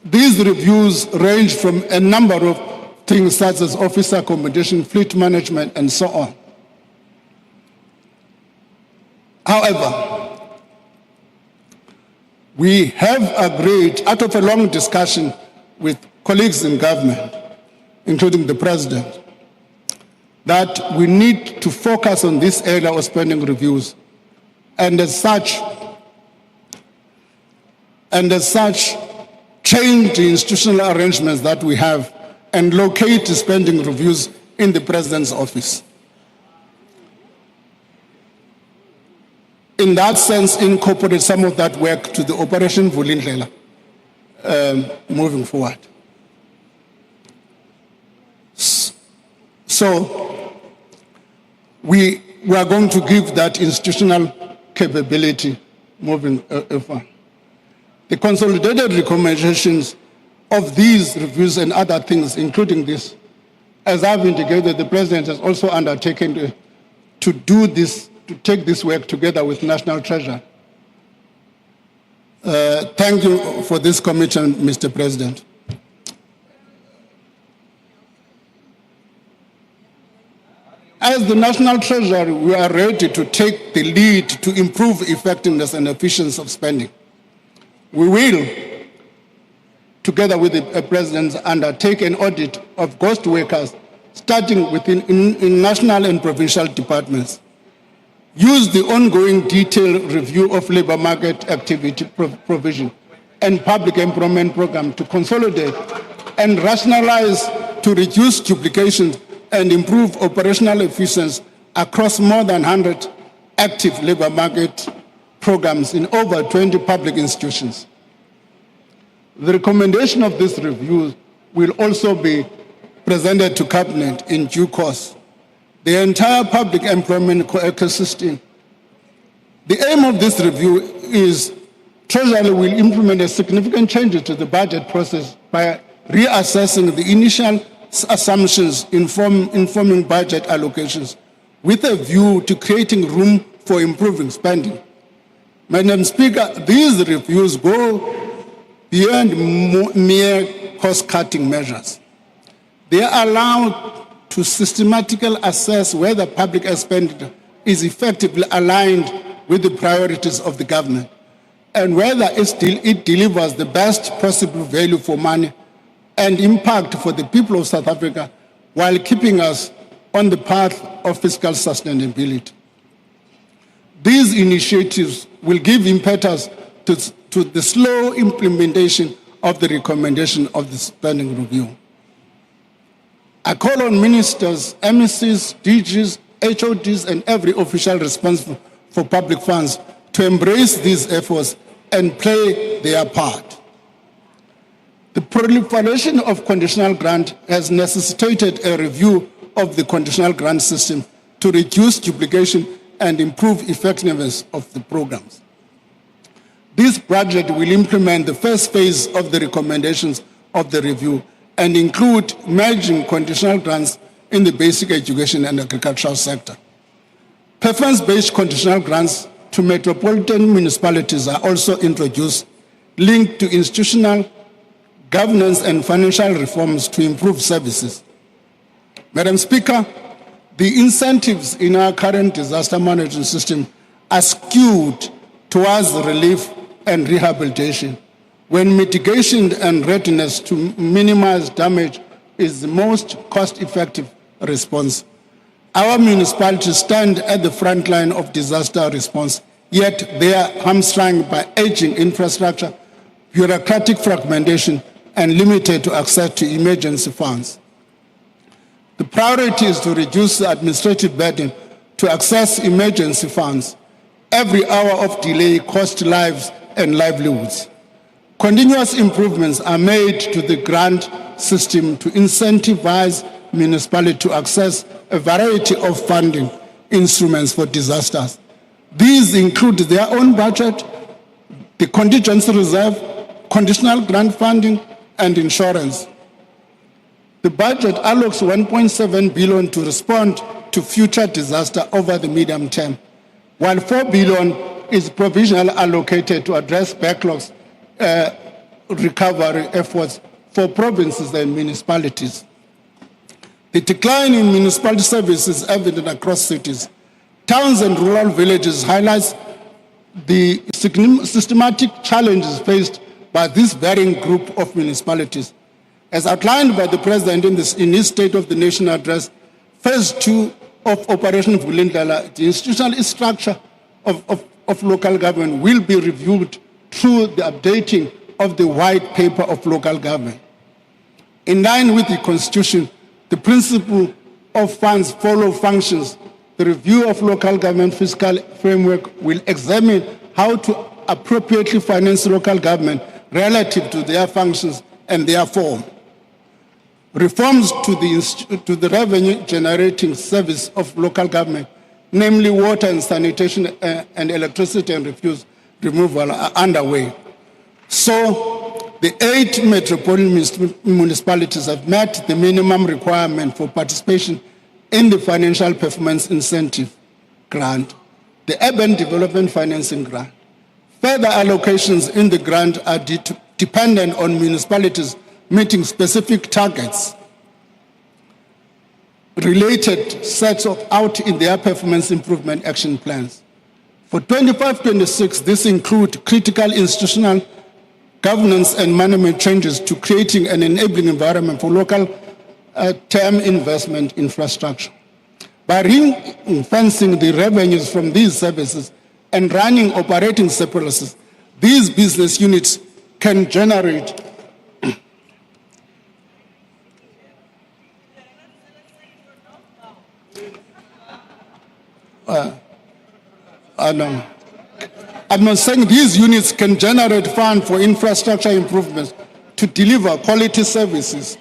Speaker 3: These reviews range from a number of things such as officer accommodation, fleet management, and so on. However, we have agreed, out of a long discussion with colleagues in government, including the President, that we need to focus on this area of spending reviews, and as such, change the institutional arrangements that we have and locate the spending reviews in the President's office. In that sense, incorporate some of that work to the Operation Vulindlela moving forward. So we are going to give that institutional capability moving forward. The consolidated recommendations of these reviews and other things, including this, as I've indicated, the President has also undertaken to do this, to take this work together with National Treasury. Thank you for this commitment, Mr. President. As the National Treasury, we are ready to take the lead to improve effectiveness and efficiency of spending. We will, together with the President, undertake an audit of ghost workers, starting in national and provincial departments. Use the ongoing detailed review of labor market activity provision and public employment program to consolidate and rationalize to reduce duplication and improve operational efficiency across more than 100 active labor market programs in over 20 public institutions. The recommendation of this review will also be presented to Cabinet in due course. The entire public employment ecosystem. The aim of this review is Treasury will implement a significant changes to the budget process by reassessing the initial assumptions informing budget allocations with a view to creating room for improving spending. Madam Speaker, these reviews go beyond mere cost-cutting measures. They are allowed to systematically assess whether public expenditure is effectively aligned with the priorities of the government and whether it delivers the best possible value for money and impact for the people of South Africa while keeping us on the path of fiscal sustainability. These initiatives will give impetus to the slow implementation of the recommendation of the spending review. I call on ministers, MECs, DGs, HODs, and every official responsible for public funds to embrace these efforts and play their part. The proliferation of conditional grant has necessitated a review of the conditional grant system to reduce duplication and improve effectiveness of the programs. This project will implement the first phase of the recommendations of the review and include merging conditional grants in the basic education and agricultural sector. Preference-based conditional grants to metropolitan municipalities are also introduced, linked to institutional governance and financial reforms to improve services. Madam Speaker, the incentives in our current disaster management system are skewed towards relief and rehabilitation, when mitigation and readiness to minimize damage is the most cost-effective response. Our municipalities stand at the front line of disaster response, yet they are hamstrung by aging infrastructure, bureaucratic fragmentation, and limited to access to emergency funds. The priority is to reduce the administrative burden to access emergency funds. Every hour of delay costs lives and livelihoods. Continuous improvements are made to the grant system to incentivize municipalities to access a variety of funding instruments for disasters. These include their own budget, the contingency reserve, conditional grant funding, and insurance. The budget allocates 1.7 billion to respond to future disaster over the medium term, while 4 billion is provisionally allocated to address backlogs recovery efforts for provinces and municipalities. The decline in municipality services is evident across cities. Towns and rural villages highlights the systematic challenges faced by this varying group of municipalities. As outlined by the President in his State of the Nation address, phase 2 of Operation Vulindlela, the institutional structure of local government will be reviewed through the updating of the white paper of local government. In line with the Constitution, the principle of funds follow functions. The review of local government fiscal framework will examine how to appropriately finance local government relative to their functions and their form. Reforms to the revenue-generating service of local government, namely water and sanitation and electricity and refuse removal, are underway. So, the 8 metropolitan municipalities have met the minimum requirement for participation in the Financial Performance Incentive Grant, the Urban Development Financing Grant. Further allocations in the grant are dependent on municipalities meeting specific targets related sets out in their performance improvement action plans. For 25-26, this includes critical institutional governance and management changes to creating an enabling environment for local term investment infrastructure. By ring-fencing the revenues from these services and running operating surpluses, these business units can generate I'm not saying these units can generate funds for infrastructure improvements to deliver quality services.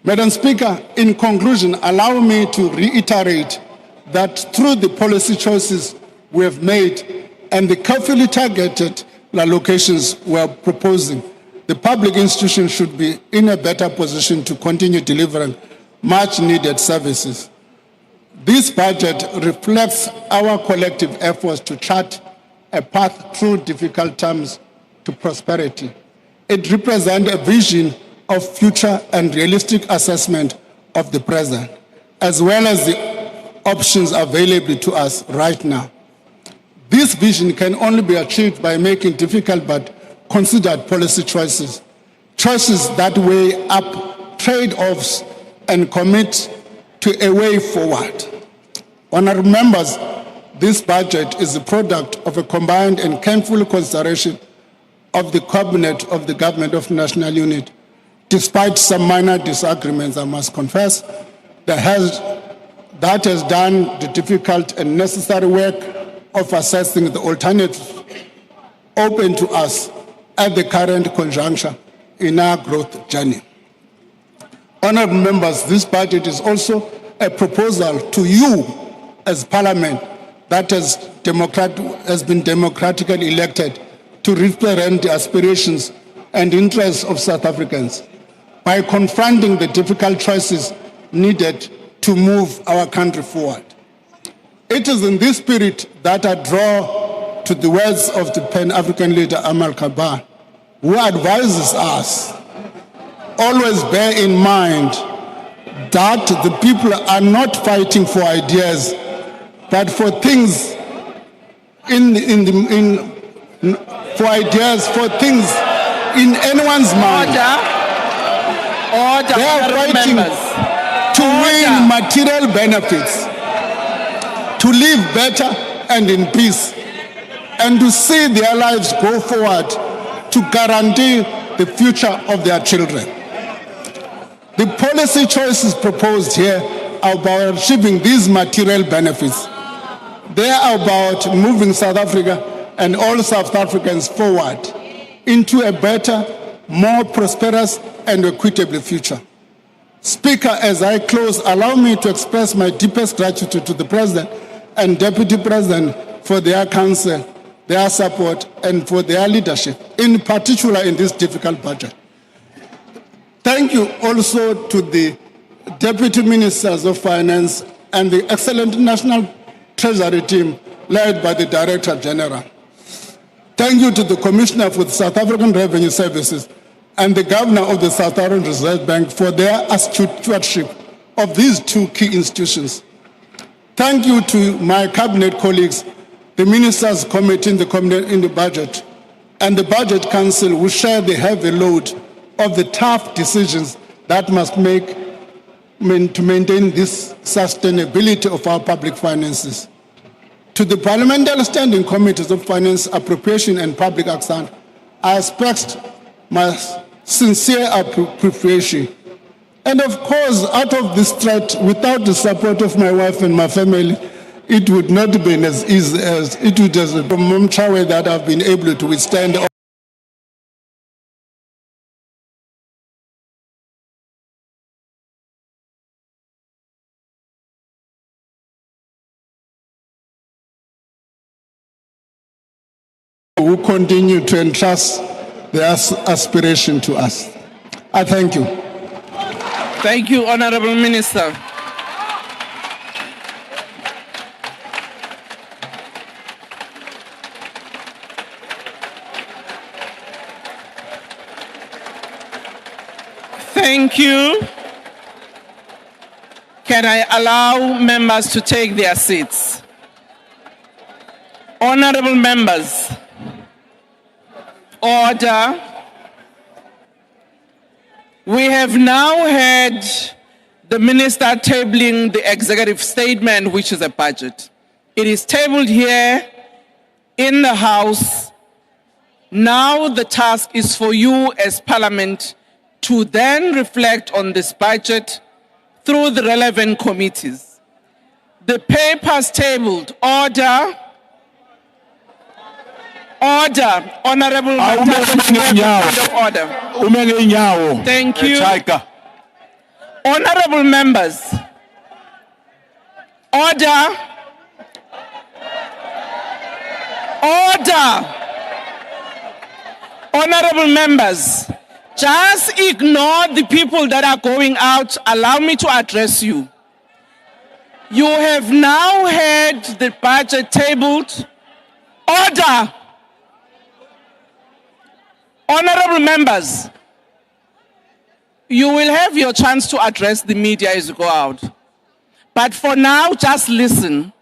Speaker 3: Madam Speaker, in conclusion, allow me to reiterate that through the policy choices we have made and the carefully targeted allocations we are proposing, the public institutions should be in a better position to continue delivering much needed services. This budget reflects our collective efforts to chart a path through difficult times to prosperity. It represents a vision of future and realistic assessment of the present, as well as the options available to us right now. This vision can only be achieved by making difficult but considered policy choices, choices that weigh up trade-offs and commit to a way forward. Honourable members, this budget is the product of a combined and careful consideration of the Cabinet of the Government of National Unity. Despite some minor disagreements, I must confess, that has done the difficult and necessary work of assessing the alternatives open to us at the current conjuncture in our growth journey. Honourable members, this budget is also a proposal to you as Parliament that has been democratically elected to represent the aspirations and interests of South Africans by confronting the difficult choices needed to move our country forward. It is in this spirit that I draw to the words of the Pan-African leader Amal Kabar, who advises us, always bear in mind that the people are not fighting for ideas, but for things for ideas, for things in anyone's mind.
Speaker 2: Order,
Speaker 3: they are fighting to win material benefits, to live better and in peace, and to see their lives go forward to guarantee the future of their children. The policy choices proposed here are about achieving these material benefits. They are about moving South Africa and all South Africans forward into a better, more prosperous and equitable future. Speaker, as I close, allow me to express my deepest gratitude to the President and Deputy President for their counsel, their support, and for their leadership, in particular in this difficult budget. Thank you also to the Deputy Ministers of Finance and the excellent National Treasury team led by the Director General. Thank you to the Commissioner for the South African Revenue Services and the Governor of the South African Reserve Bank for their astute stewardship of these two key institutions. Thank you to my Cabinet colleagues, the Ministers' Committee in the Budget, and the Budget Council, who share the heavy load of the tough decisions that must make to maintain this sustainability of our public finances. To the Parliamentary Standing Committees of Finance, Appropriation and Public Account, I express my sincere appreciation. And of course, out of this threat, without the support of my wife and my family, it would not have been as easy as it would have been from Mom Chawe that I've been able to withstand. Who continue to entrust their aspiration to us. I thank you.
Speaker 2: Thank you, Honourable Minister. Thank you. Can I allow members to take their seats? Honourable members, order. We have now heard the Minister tabling the executive statement, which is a budget. It is tabled here in the House. Now the task is for you as Parliament to then reflect on this budget through the relevant committees. The papers tabled, order. Order, Honourable order. Thank you. Honourable members, order. Order. Honourable members, just ignore the people that are going out. Allow me to address you. You have now heard the budget tabled. Order. Honourable members, you will have your chance to address the media as you go out. But for now, just listen.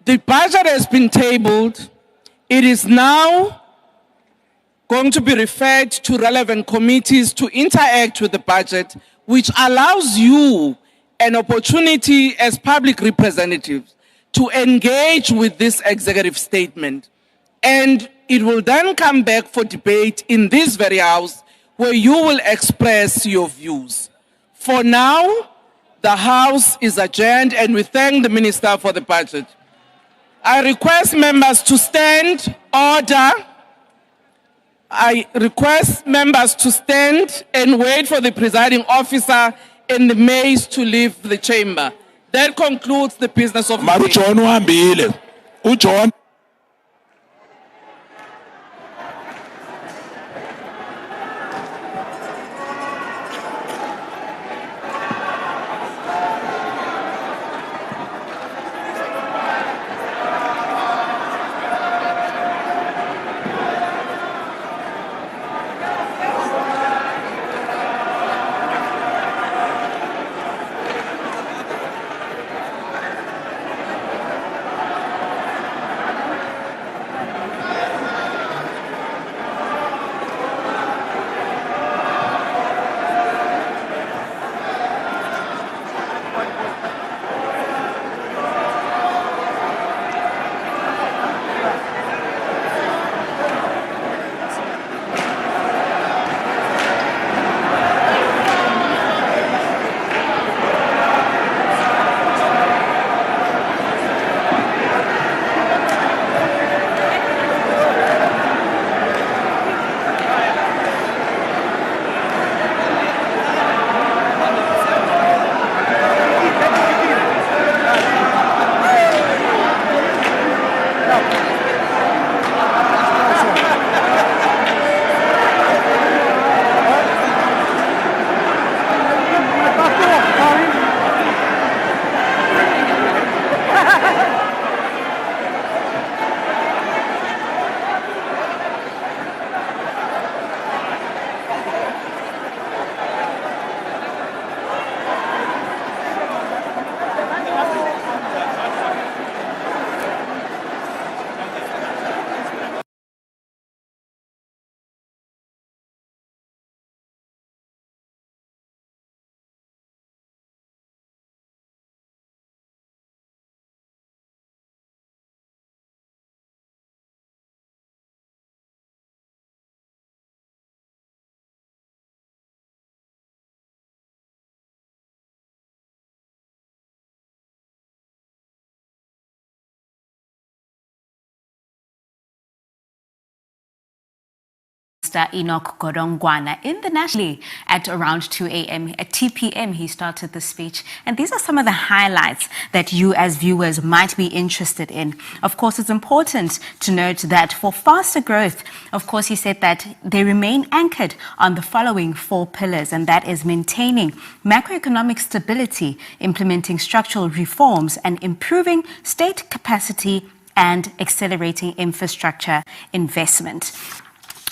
Speaker 2: The budget has been tabled. It is now going to be referred to relevant committees to interact with the budget, which allows you an opportunity as public representatives to engage with this executive statement. And it will then come back for debate in this very House, where you will express your views. For now, the House is adjourned, and we thank the Minister for the budget. I request members to stand. Order. I request members to stand and wait for the presiding officer and the maids to leave the chamber. That concludes the business of the
Speaker 7: Mara
Speaker 2: day.
Speaker 7: uJohn uhambile. uJohn
Speaker 8: Enoch Godongwana in the nationally at around 2 a.m. At 2 p.m. he started the speech, and these are some of the highlights that you as viewers might be interested in. Of course, it's important to note that for faster growth, of course, he said that they remain anchored on the following 4 pillars, and that is maintaining macroeconomic stability, implementing structural reforms, and improving state capacity and accelerating infrastructure investment.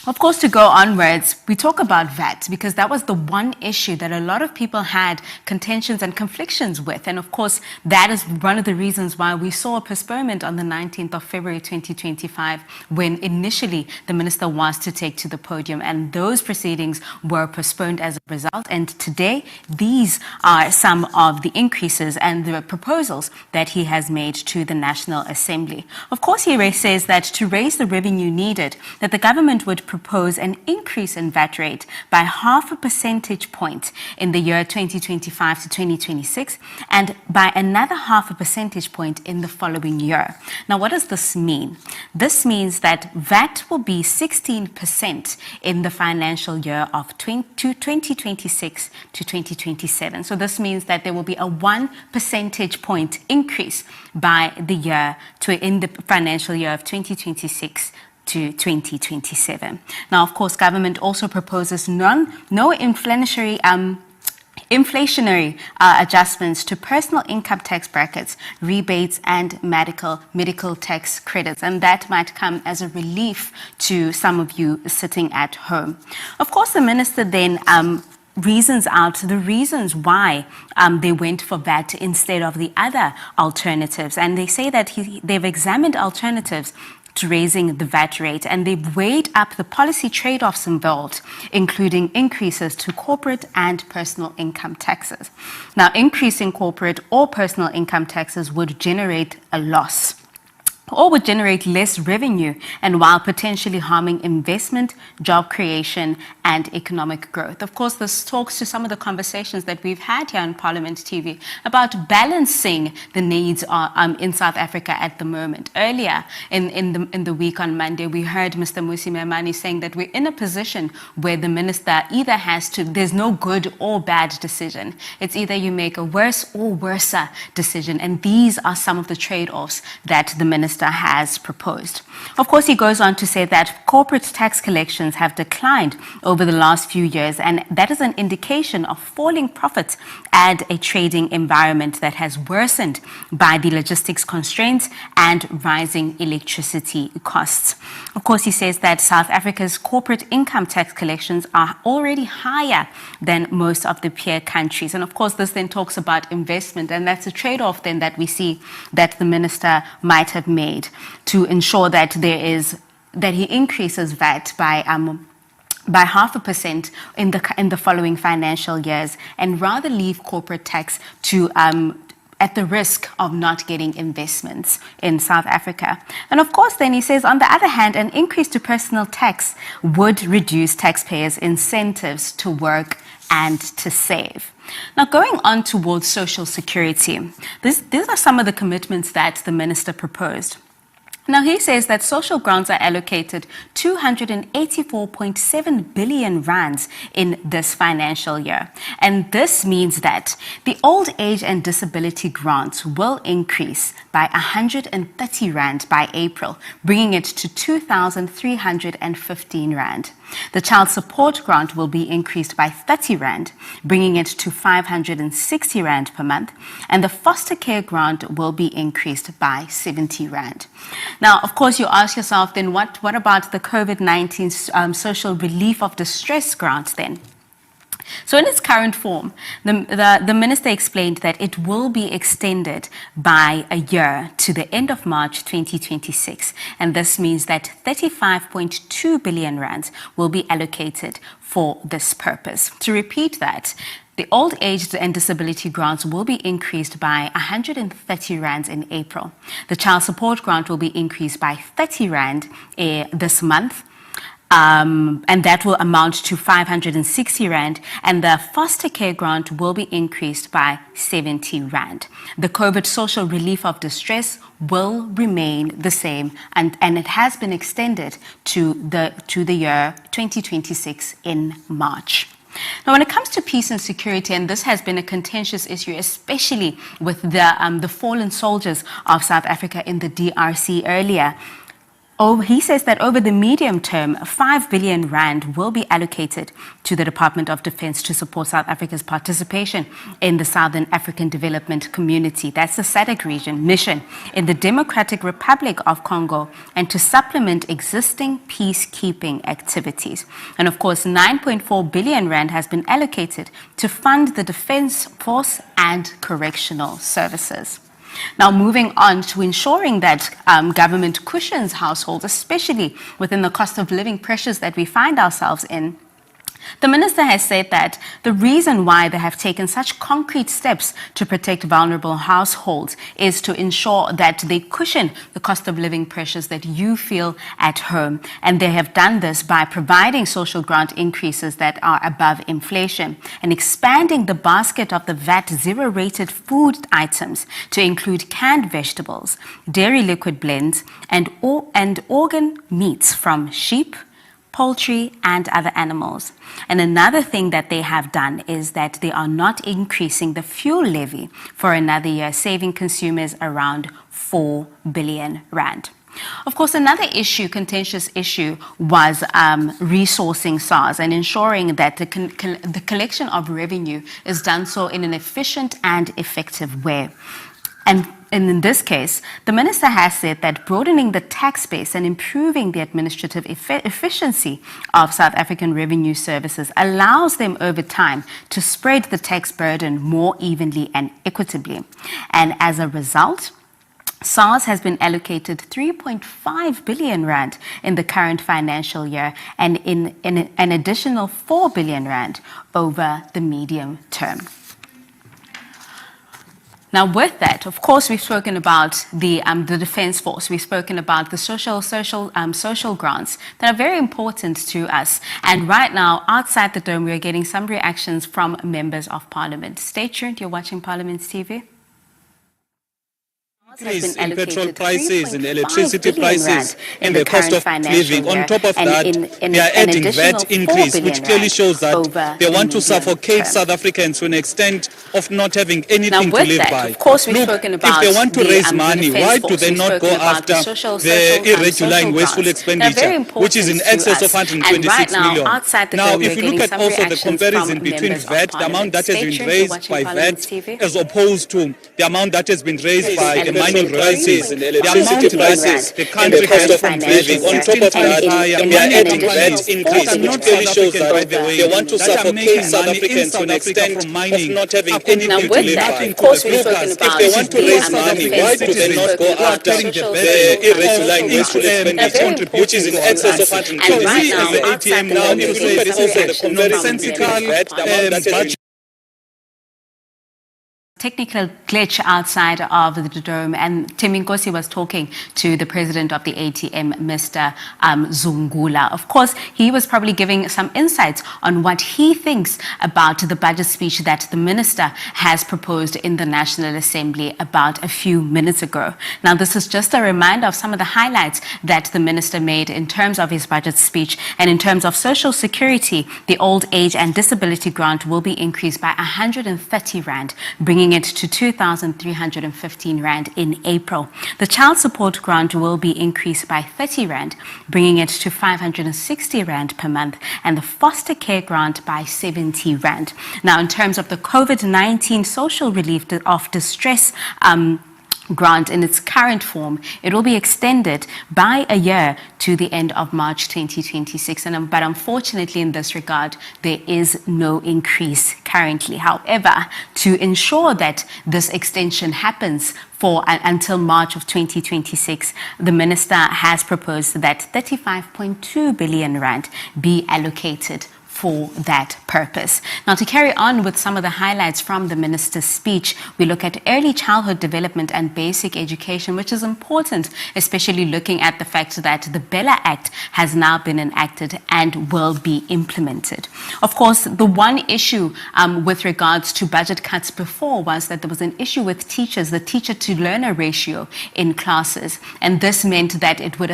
Speaker 8: Of course, to go onwards, we talk about VAT because that was the one issue that a lot of people had contentions and conflictions with. And of course, that is one of the reasons why we saw a postponement on the 19th of February 2025, when initially the minister was to take to the podium, and those proceedings were postponed as a result. And today, these are some of the increases and the proposals that he has made to the National Assembly. Of course, he says that to raise the revenue needed, that the government would propose an increase in VAT rate by 0.5 percentage point in the year 2025 to 2026, and by another 0.5 percentage point in the following year. Now, what does this mean? This means that VAT will be 16% in the financial year of 2026 to 2027. So this means that there will be a 1 percentage point increase by the year in the financial year of 2026 to 2027. Now, of course, government also proposes no inflationary adjustments to personal income tax brackets, rebates, and medical tax credits, and that might come as a relief to some of you sitting at home. Of course, the minister then reasons out the reasons why they went for VAT instead of the other alternatives, and they say that they've examined alternatives to raising the VAT rate, and they've weighed up the policy trade-offs involved, including increases to corporate and personal income taxes. Now, increasing corporate or personal income taxes would generate a loss or would generate less revenue, and while potentially harming investment, job creation, and economic growth. Of course, this talks to some of the conversations that we've had here on Parliament TV about balancing the needs in South Africa at the moment. Earlier in the week on Monday, we heard Mr. Musi Memani saying that we're in a position where the minister either has to, there's no good or bad decision. It's either you make a worse or worser decision, and these are some of the trade-offs that the minister has proposed. Of course, he goes on to say that corporate tax collections have declined over the last few years, and that is an indication of falling profits and a trading environment that has worsened by the logistics constraints and rising electricity costs. Of course, he says that South Africa's corporate income tax collections are already higher than most of the peer countries. And of course, this then talks about investment, and that's a trade-off then that we see that the minister might have made to ensure that he increases VAT by 0.5% in the following financial years, and rather leave corporate tax to at the risk of not getting investments in South Africa. And of course, then he says, on the other hand, an increase to personal tax would reduce taxpayers' incentives to work and to save. Now, going on towards social security, these are some of the commitments that the minister proposed. Now, he says that social grants are allocated 284.7 billion rands in this financial year. And this means that the old age and disability grants will increase by 130 rand by April, bringing it to 2,315 rand. The child support grant will be increased by 30 rand, bringing it to 560 rand per month. And the foster care grant will be increased by 70 rand. Now, of course, you ask yourself, then what about the COVID-19 social relief of distress grant then? So in its current form, the minister explained that it will be extended by a year to the end of March 2026. And this means that 35.2 billion rands will be allocated for this purpose. To repeat that, the old age and disability grants will be increased by 130 rand in April. The child support grant will be increased by 30 rand this month. And that will amount to 560 rand, and the foster care grant will be increased by 70 rand. The COVID social relief of distress will remain the same, and it has been extended to the year 2026 in March. Now, when it comes to peace and security, and this has been a contentious issue, especially with the fallen soldiers of South Africa in the DRC earlier, he says that over the medium term, 5 billion rand will be allocated to the Department of Defense to support South Africa's participation in the Southern African Development Community, that's the SADC region, mission in the Democratic Republic of Congo, and to supplement existing peacekeeping activities. And of course, 9.4 billion rand has been allocated to fund the Defense Force and correctional services. Now, moving on to ensuring that government cushions households, especially within the cost of living pressures that we find ourselves in. The minister has said that the reason why they have taken such concrete steps to protect vulnerable households is to ensure that they cushion the cost of living pressures that you feel at home. And they have done this by providing social grant increases that are above inflation and expanding the basket of the VAT zero-rated food items to include canned vegetables, dairy liquid blends, and organ meats from sheep, poultry, and other animals. And another thing that they have done is that they are not increasing the fuel levy for another year, saving consumers around 4 billion rand. Of course, another contentious issue, was resourcing SARS and ensuring that the collection of revenue is done so in an efficient and effective way. And in this case, the minister has said that broadening the tax base and improving the administrative efficiency of South African revenue services allows them over time to spread the tax burden more evenly and equitably. And as a result, SARS has been allocated 3.5 billion rand in the current financial year, and in an additional 4 billion rand over the medium term. Now, with that, of course, we've spoken about the Defence Force. We've spoken about the social grants that are very important to us. And right now, outside the dome, we are getting some reactions from members of Parliament. Stay tuned. You're watching Parliament's TV.
Speaker 9: Increase in petrol prices and electricity prices and the cost of living. On top of that, they are adding VAT increase, which clearly shows that they want to suffocate South Africans to an extent of not having anything to live by.
Speaker 8: Of course, we've
Speaker 9: Look,
Speaker 8: spoken about
Speaker 9: if they want to raise money, why do they not go after the irregular and wasteful expenditure, which is in excess of 126 million? Now, if you look at also the comparison between VAT, the amount that has been raised by VAT, as opposed to the amount that has been raised by the mining prices, the electricity prices, the country cost of living. On top of that, they are adding VAT increase, which clearly shows that they want to suffocate South Africans to an extent of not having anything to live by. If they want to raise money, why do they not go after the irregular and wasteful expenditure, which is in excess of 126 million? As the ATM now, if you look at also the comparison between VAT, the amount that has been
Speaker 8: technical glitch outside of the dome, and Tim Nkosi was talking to the president of the ATM, Mr. Zungula. Of course, he was probably giving some insights on what he thinks about the budget speech that the minister has proposed in the National Assembly about a few minutes ago. Now, this is just a reminder of some of the highlights that the minister made in terms of his budget speech. And in terms of social security, the old age and disability grant will be increased by 130 rand, bringing it to 2,315 rand in April. The child support grant will be increased by 30 rand, bringing it to 560 rand per month, and the foster care grant by 70 rand. Now, in terms of the COVID-19 social relief of distress grant in its current form, it will be extended by a year to the end of March 2026. But unfortunately, in this regard, there is no increase currently. However, to ensure that this extension happens until March of 2026, the minister has proposed that 35.2 billion rand be allocated for that purpose. Now, to carry on with some of the highlights from the minister's speech, we look at early childhood development and basic education, which is important, especially looking at the fact that the Bella Act has now been enacted and will be implemented. Of course, the one issue with regards to budget cuts before was that there was an issue with teachers, the teacher-to-learner ratio in classes, and this meant that it would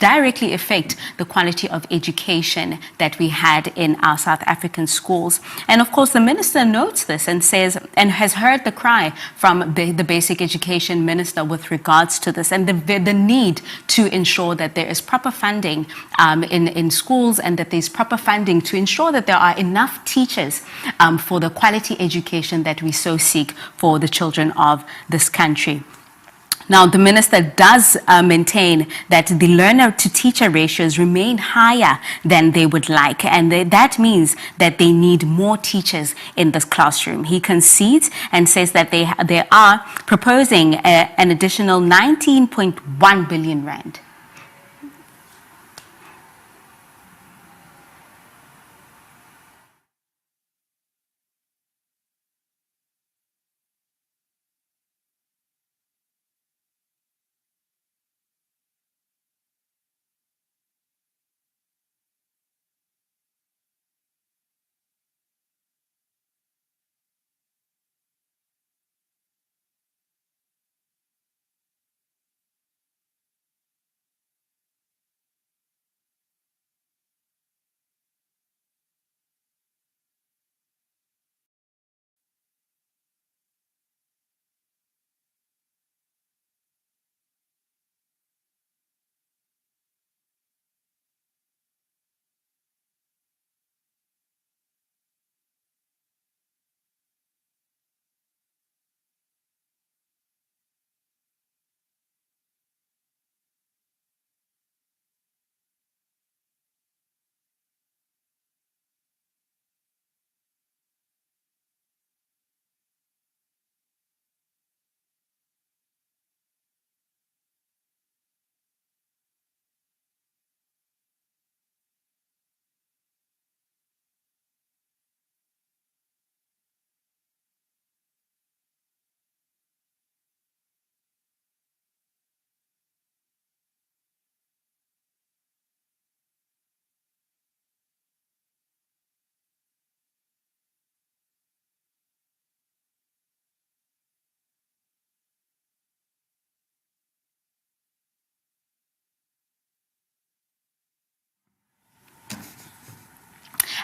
Speaker 8: directly affect the quality of education that we had in our South African schools. And of course, the minister notes this and says, and has heard the cry from the basic education minister with regards to this, and the need to ensure that there is proper funding in schools, and that there's proper funding to ensure that there are enough teachers for the quality education that we so seek for the children of this country. Now, the minister does maintain that the learner-to-teacher ratios remain higher than they would like, and that means that they need more teachers in this classroom. He concedes and says that they are proposing an additional 19.1 billion rand.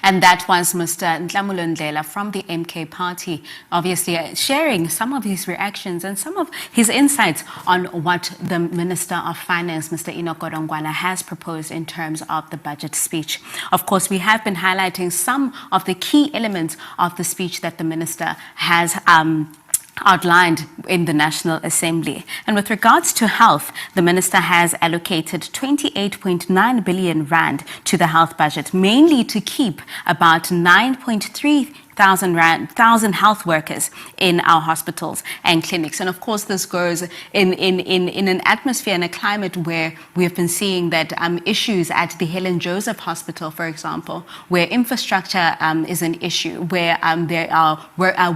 Speaker 8: And that was Mr. Ntlamulo Ndlela from the MK party, obviously sharing some of his reactions and some of his insights on what the Minister of Finance, Mr. Enoch Godongwana, has proposed in terms of the budget speech. Of course, we have been highlighting some of the key elements of the speech that the Minister has outlined in the National Assembly. And with regards to health, the Minister has allocated 28.9 billion rand to the health budget, mainly to keep about 9.3 thousand health workers in our hospitals and clinics. And of course, this goes in an atmosphere and a climate where we have been seeing that issues at the Helen Joseph Hospital, for example, where infrastructure is an issue, where there are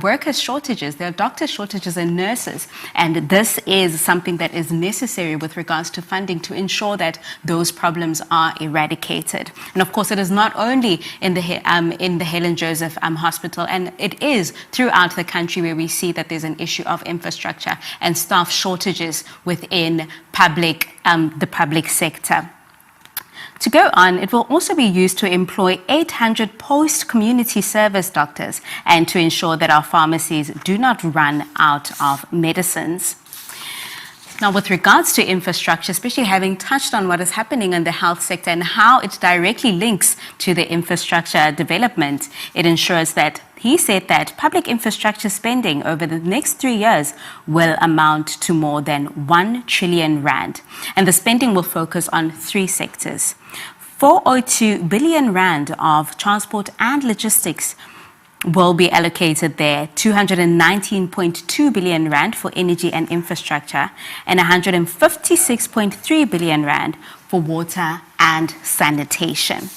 Speaker 8: workers shortages, there are doctor shortages and nurses. And this is something that is necessary with regards to funding to ensure that those problems are eradicated. And of course, it is not only in the Helen Joseph Hospital, and it is throughout the country where we see that there's an issue of infrastructure and staff shortages within the public sector. To go on, it will also be used to employ 800 post-community service doctors and to ensure that our pharmacies do not run out of medicines. Now, with regards to infrastructure, especially having touched on what is happening in the health sector and how it directly links to the infrastructure development, it ensures that he said that public infrastructure spending over the next 3 years will amount to more than 1 trillion rand. And the spending will focus on 3 sectors. 402 billion rand of transport and logistics will be allocated there, 219.2 billion rand for energy and infrastructure, and 156.3 billion rand for water and sanitation.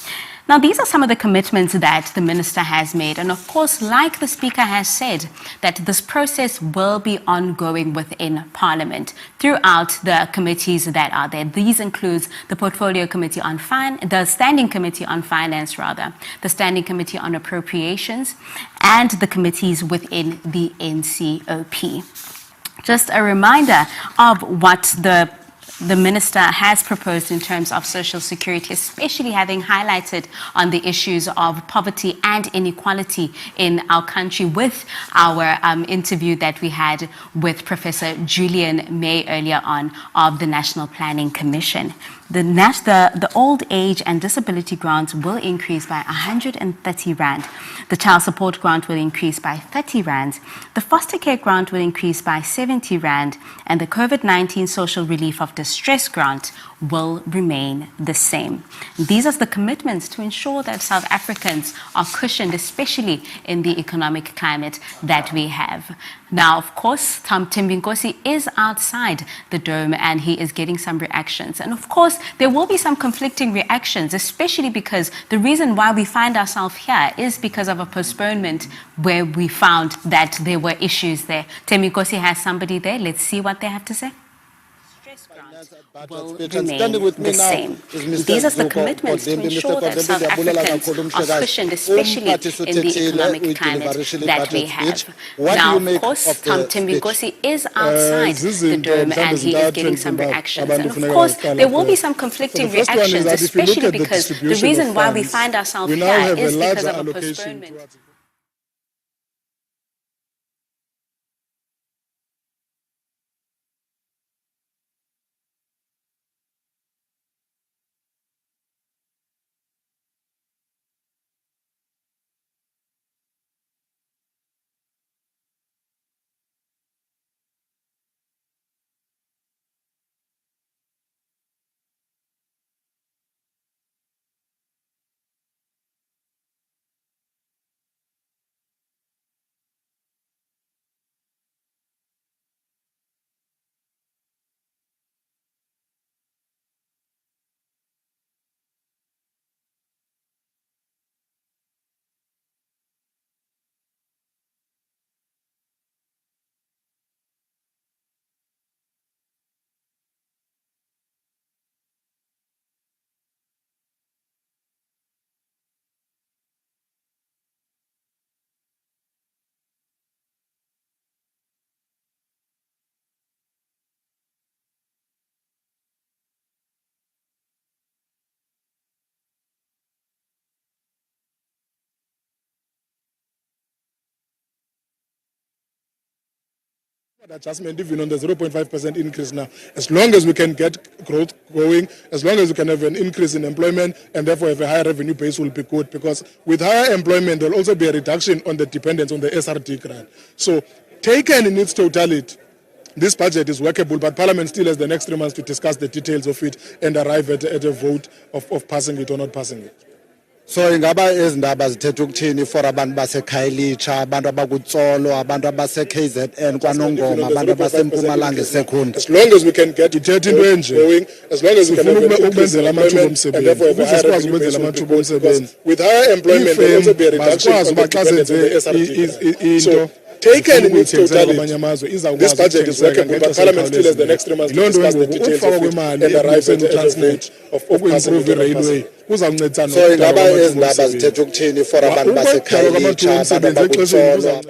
Speaker 8: Now, these are some of the commitments that the minister has made. And of course, like the speaker has said, that this process will be ongoing within Parliament throughout the committees that are there. These include the Portfolio Committee on the Standing Committee on Finance, the Standing Committee on Appropriations, and the committees within the NCOP. Just a reminder of what the minister has proposed in terms of social security, especially having highlighted on the issues of poverty and inequality in our country with our interview that we had with Professor Julian May earlier on of the National Planning Commission. The old age and disability grants will increase by 130 rand. The child support grant will increase by 30 rand. The foster care grant will increase by 70 rand. And the COVID-19 social relief of distress grant will remain the same. These are the commitments to ensure that South Africans are cushioned, especially in the economic climate that we have. Now, of course, Thembinkosi is outside the dome and he is getting some reactions. And of course, there will be some conflicting reactions, especially because the reason why we find ourselves here is because of a postponement where we found that there were issues there. Thembinkosi has somebody there. Let's see what they have to say. Will remain the same. These are the commitments to ensure that South Africans are cushioned, especially in the economic climate that we have. Now, of course, Thembinkosi is outside the dome and he is getting some reactions. And of course, there will be some conflicting reactions, especially because the reason why we find ourselves here is because of a postponement.
Speaker 10: adjustment even on the 0.5% increase now. As long as we can get growth going, as long as we can have an increase in employment and therefore have a higher revenue base will be good, because with higher employment there will also be a reduction on the dependence on the SRD grant. So taken in its totality, this budget is workable, but Parliament still has the next 3 months to discuss the details of it and arrive at a vote of passing it or not passing it.
Speaker 11: So ingaba izindaba zithetha ukuthini for abantu baseKhayelitsha, abantu abakuTsolo, abantu abase-KZN kwaNongoma, abantu abaseMpumalanga eSekhunda?
Speaker 10: As long as we can get ithetha into enje, as long as we can ukubenzela amathuba omsebenzi, ukuze sikwazi ukubenzela amathuba omsebenzi. With higher employment there will also be a reduction on the dependence on the SRD. So taken in its totality, this budget is workable, but Parliament still has the next 3 months to discuss the details of it and arrive at a vote of passing it or not passing it.
Speaker 11: So ingaba izindaba zithetha ukuthini for abantu baseKhayelitsha, abantu abakuTsolo?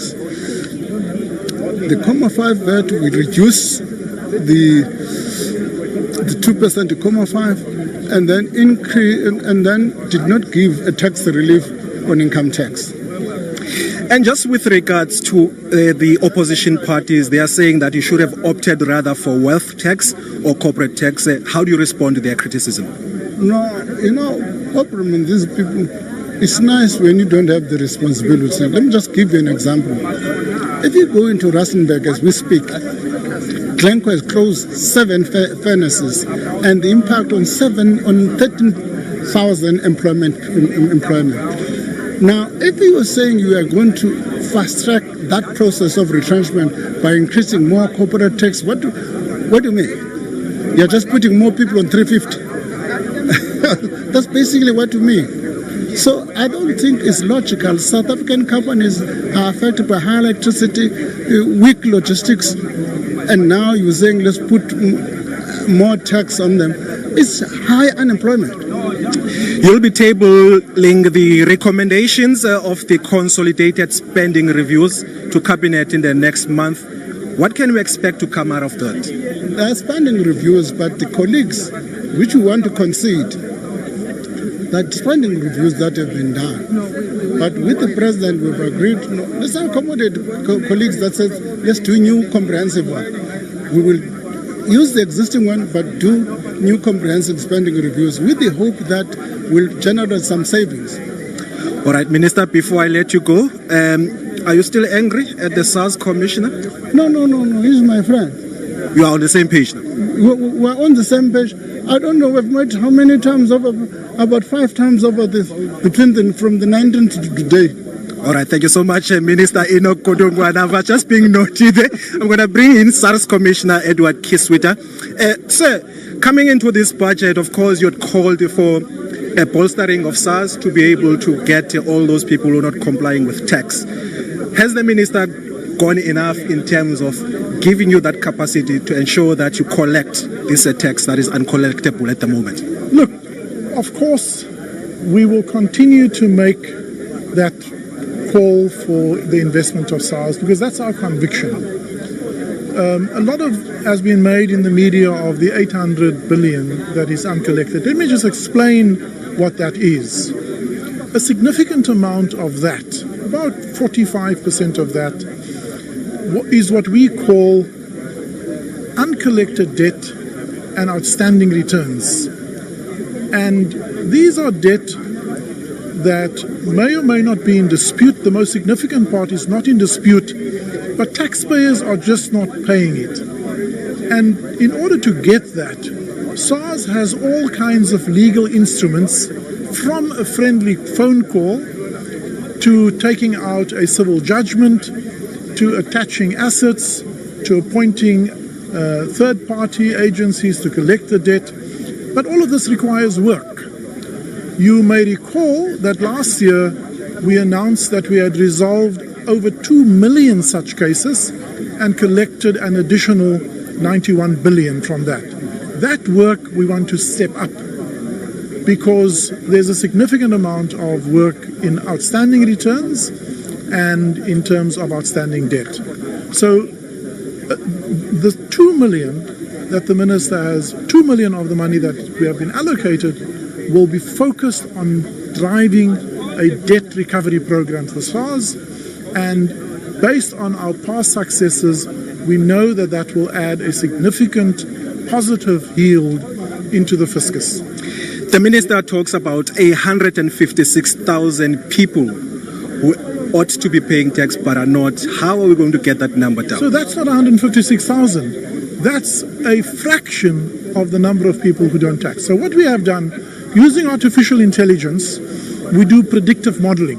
Speaker 3: The comma 5 VAT will reduce the 2% to comma 5 and then increase and then did not give a tax relief on income tax.
Speaker 12: And just with regards to the opposition parties, they are saying that you should have opted rather for wealth tax or corporate tax. How do you respond to their criticism?
Speaker 3: No, problem with these people, it's nice when you don't have the responsibility. Let me just give you an example. If you go into Rustenburg as we speak, Glencoe has closed 7 furnaces and the impact on 13,000 employment. Now, if you were saying you are going to fast track that process of retrenchment by increasing more corporate tax, what do you mean? You're just putting more people on 350. That's basically what you mean. So I don't think it's logical. South African companies are affected by high electricity, weak logistics, and now you're saying let's put more tax on them. It's high unemployment.
Speaker 12: You'll be tabling the recommendations of the consolidated spending reviews to Cabinet in the next month. What can we expect to come out of that?
Speaker 3: There are spending reviews, but the colleagues, which we want to concede, that spending reviews that have been done. But with the president, we've agreed, let's accommodate colleagues that says, let's do new comprehensive one. We will use the existing one, but do new comprehensive spending reviews with the hope that will generate some savings.
Speaker 12: All right, Minister, before I let you go, are you still angry at the SARS commissioner?
Speaker 3: No, he's my friend.
Speaker 12: You are on the same page now?
Speaker 3: We're on the same page. I don't know, we've met how many times over, about 5 times over this, from the 19th to today.
Speaker 12: All right, thank you so much, Minister Enoch Godongwana. For just being naughty there, I'm going to bring in SARS Commissioner Edward Kiswita. Sir, coming into this budget, of course, you had called for a bolstering of SARS to be able to get all those people who are not complying with tax. Has the minister gone enough in terms of giving you that capacity to ensure that you collect this tax that is uncollectible at the moment?
Speaker 10: Look, of course, we will continue to make that call for the investment of SARS because that's our conviction. A lot has been made in the media of the 800 billion that is uncollected. Let me just explain what that is. A significant amount of that, about 45% of that, is what we call uncollected debt and outstanding returns. And these are debt that may or may not be in dispute. The most significant part is not in dispute, but taxpayers are just not paying it. And in order to get that, SARS has all kinds of legal instruments, from a friendly phone call to taking out a civil judgment, to attaching assets, to appointing third-party agencies to collect the debt. But all of this requires work. You may recall that last year we announced that we had resolved over 2 million such cases and collected an additional 91 billion from that. That work we want to step up because there's a significant amount of work in outstanding returns and in terms of outstanding debt. So the 2 million that the minister has, 2 million of the money that we have been allocated will be focused on driving a debt recovery program for SARS, and based on our past successes, we know that that will add a significant positive yield into the fiscus.
Speaker 12: The minister talks about 156,000 people who ought to be paying tax but are not. How are we going to get that number down?
Speaker 10: So that's not 156,000. That's a fraction of the number of people who don't tax. So what we have done, using artificial intelligence, we do predictive modeling.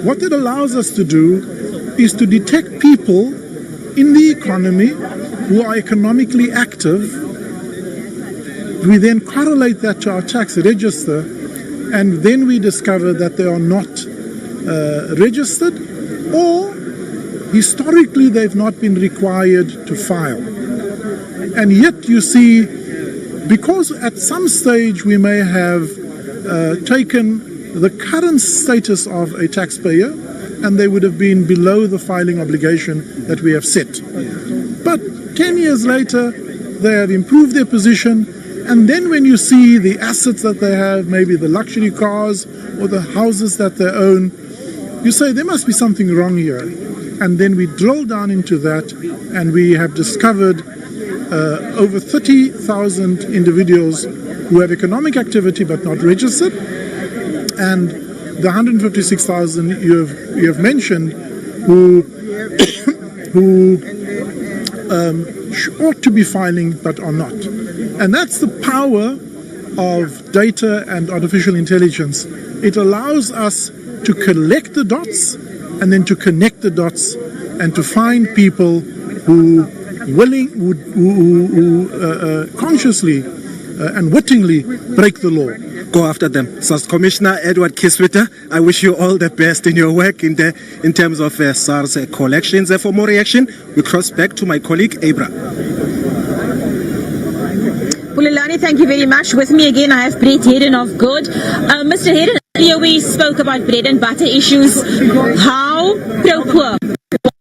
Speaker 10: What that allows us to do is to detect people in the economy who are economically active. We then correlate that to our tax register, and then we discover that they are not registered, or historically they've not been required to file. And yet you see, because at some stage we may have taken the current status of a taxpayer and they would have been below the filing obligation that we have set. But 10 years later, they have improved their position, and then when you see the assets that they have, maybe the luxury cars or the houses that they own, you say there must be something wrong here. And then we drill down into that, and we have discovered over 30,000 individuals who have economic activity but not registered, and the 156,000 you have mentioned who ought to be filing but are not. And that's the power of data and artificial intelligence. It allows us to collect the dots and then to connect the dots and to find people who consciously and wittingly break the law.
Speaker 12: Go after them. SARS Commissioner Edward Kiswitter, I wish you all the best in your work in terms of SARS collections. For more reaction, we cross back to my colleague Abra.
Speaker 13: Bulelani, thank you very much. With me again, I have Brett Hayden of Good. Mr. Hayden, earlier we spoke about bread and butter issues. How pro-poor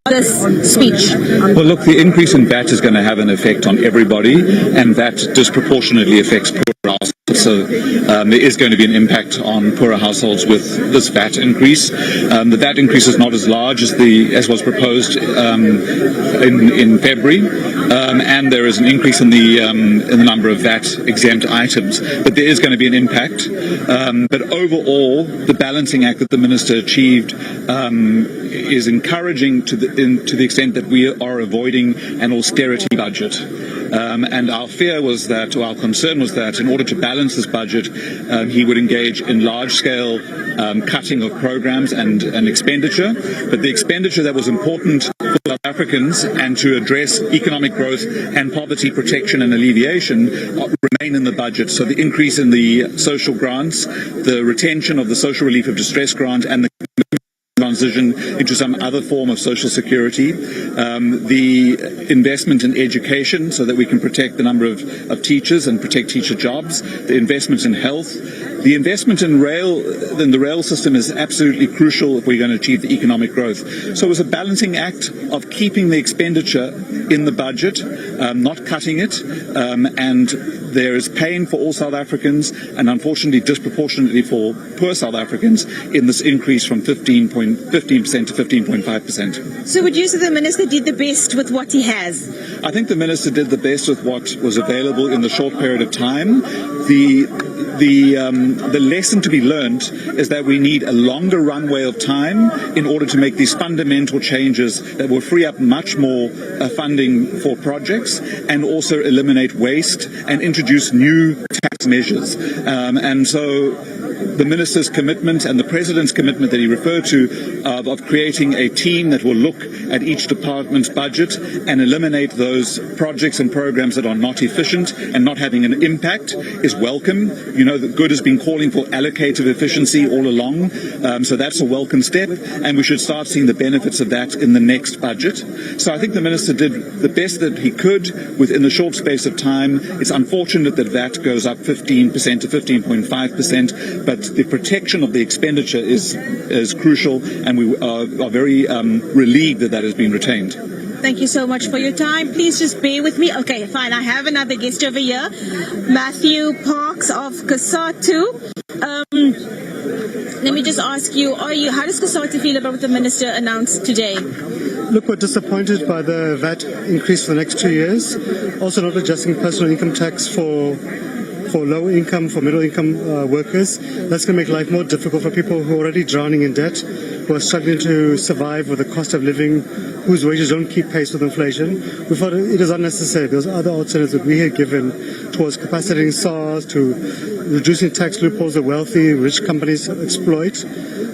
Speaker 13: this speech?
Speaker 14: Well, look, the increase in VAT is going to have an effect on everybody, and that disproportionately affects poor households. So there is going to be an impact on poorer households with this VAT increase. The VAT increase is not as large as was proposed in February, and there is an increase in the number of VAT exempt items. But there is going to be an impact. But overall, the balancing act that the minister achieved is encouraging to the extent that we are avoiding an austerity budget. And our fear was that, or our concern was that, in order to balance this budget, he would engage in large-scale cutting of programs and expenditure. But the expenditure that was important for South Africans and to address economic growth and poverty protection and alleviation remain in the budget. So the increase in the social grants, the retention of the social relief of distress grant, and the transition into some other form of social security, the investment in education so that we can protect the number of teachers and protect teacher jobs, the investment in health, the investment in the rail system is absolutely crucial if we're going to achieve the economic growth. So it was a balancing act of keeping the expenditure in the budget, not cutting it, and there is pain for all South Africans and unfortunately disproportionately for poor South Africans in this increase from 15% to 15.5%.
Speaker 13: So would you say the minister did the best with what he has?
Speaker 14: I think the minister did the best with what was available in the short period of time. The lesson to be learned is that we need a longer runway of time in order to make these fundamental changes that will free up much more funding for projects and also eliminate waste and introduce new tax measures. And so the minister's commitment and the president's commitment that he referred to of creating a team that will look at each department's budget and eliminate those projects and programs that are not efficient and not having an impact is welcome. You know that Good has been calling for allocative efficiency all along, so that's a welcome step, and we should start seeing the benefits of that in the next budget. So I think the minister did the best that he could within the short space of time. It's unfortunate that VAT goes up 15% to 15.5%, but the protection of the expenditure is crucial, and we are very relieved that has been retained.
Speaker 13: Thank you so much for your time. Please just bear with me. Okay, fine. I have another guest over here, Matthew Parks of COSATU. Let me just ask you, how does COSATU feel about what the minister announced today?
Speaker 15: Look, we're disappointed by the VAT increase for the next 2 years. Also not adjusting personal income tax for low income, for middle income workers. That's going to make life more difficult for people who are already drowning in debt, who are struggling to survive with the cost of living, whose wages don't keep pace with inflation. We thought it is unnecessary. There's other alternatives that we had given towards capacitating SARS, to reducing tax loopholes that wealthy, rich companies exploit.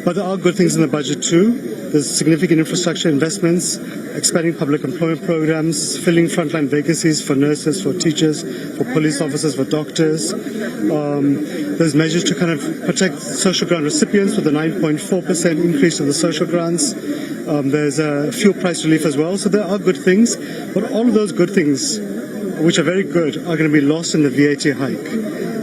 Speaker 15: But there are good things in the budget too. There's significant infrastructure investments, expanding public employment programs, filling frontline vacancies for nurses, for teachers, for police officers, for doctors. There's measures to kind of protect social grant recipients with a 9.4% increase of the social grants. There's a fuel price relief as well. So there are good things, but all of those good things which are very good, are going to be lost in the VAT hike.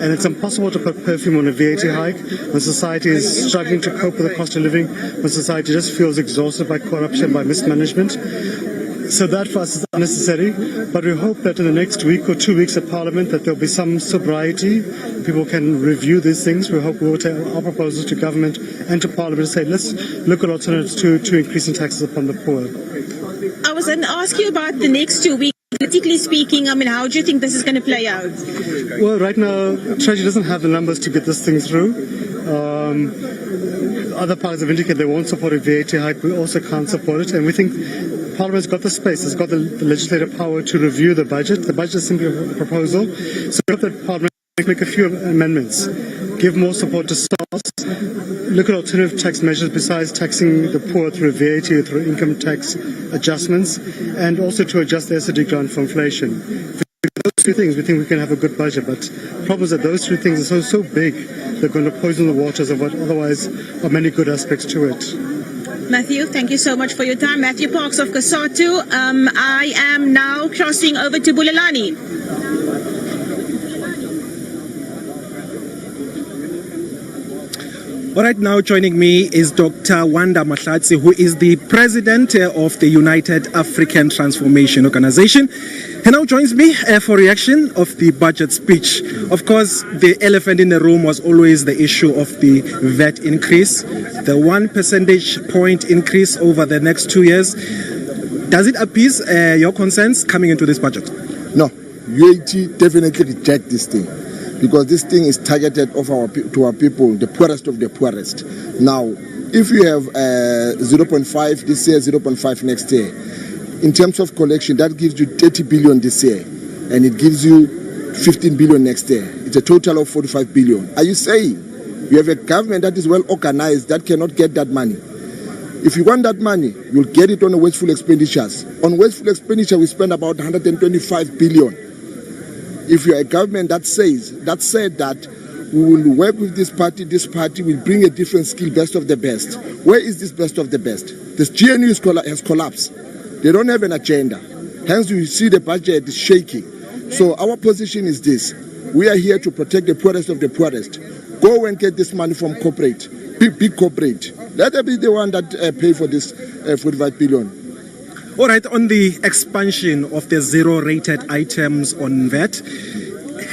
Speaker 15: And it's impossible to put perfume on a VAT hike when society is struggling to cope with the cost of living, when society just feels exhausted by corruption, by mismanagement. So that for us is unnecessary, but we hope that in the next week or 2 weeks at Parliament that there'll be some sobriety, people can review these things. We hope we will take our proposals to government and to Parliament to say, let's look at alternatives to increasing taxes upon the poor.
Speaker 13: I was going to ask you about the next 2 weeks. Politically speaking, I mean, how do you think this is going to play out?
Speaker 15: Well, right now, Treasury doesn't have the numbers to get this thing through. Other parties have indicated they won't support a VAT hike. We also can't support it, and we think Parliament's got the space, it's got the legislative power to review the budget. The budget is simply a proposal. So we hope that Parliament can make a few amendments, give more support to SARS, look at alternative tax measures besides taxing the poor through VAT or through income tax adjustments, and also to adjust the SAD grant for inflation. If we do those two things, we think we can have a good budget. But the problem is that those two things are so big, they're going to poison the waters of what otherwise are many good aspects to it.
Speaker 13: Matthew, thank you so much for your time. Matthew Parks of Kasatu. I am now crossing over to Bulelani.
Speaker 12: All right, now joining me is Dr. Wanda Mahlatsi, who is the president of the United African Transformation Organization. He now joins me for reaction of the budget speech. Of course, the elephant in the room was always the issue of the VAT increase, the 1 percentage point increase over the next 2 years. Does it appease your concerns coming into this budget?
Speaker 16: No, UAT definitely reject this thing, because this thing is targeted to our people, the poorest of the poorest. Now, if you have 0.5 this year, 0.5 next year, in terms of collection, that gives you 30 billion this year, and it gives you 15 billion next year. It's a total of 45 billion. Are you saying you have a government that is well organized that cannot get that money? If you want that money, you'll get it on the wasteful expenditures. On wasteful expenditure, we spend about 125 billion. If you're a government that said that we will work with this party will bring a different skill, best of the best. Where is this best of the best? This GNU has collapsed. They don't have an agenda. Hence, you see the budget is shaky. So our position is this. We are here to protect the poorest of the poorest. Go and get this money from corporate, big corporate. Let them be the one that pay for this 45 billion.
Speaker 12: All right, on the expansion of the zero-rated items on VAT,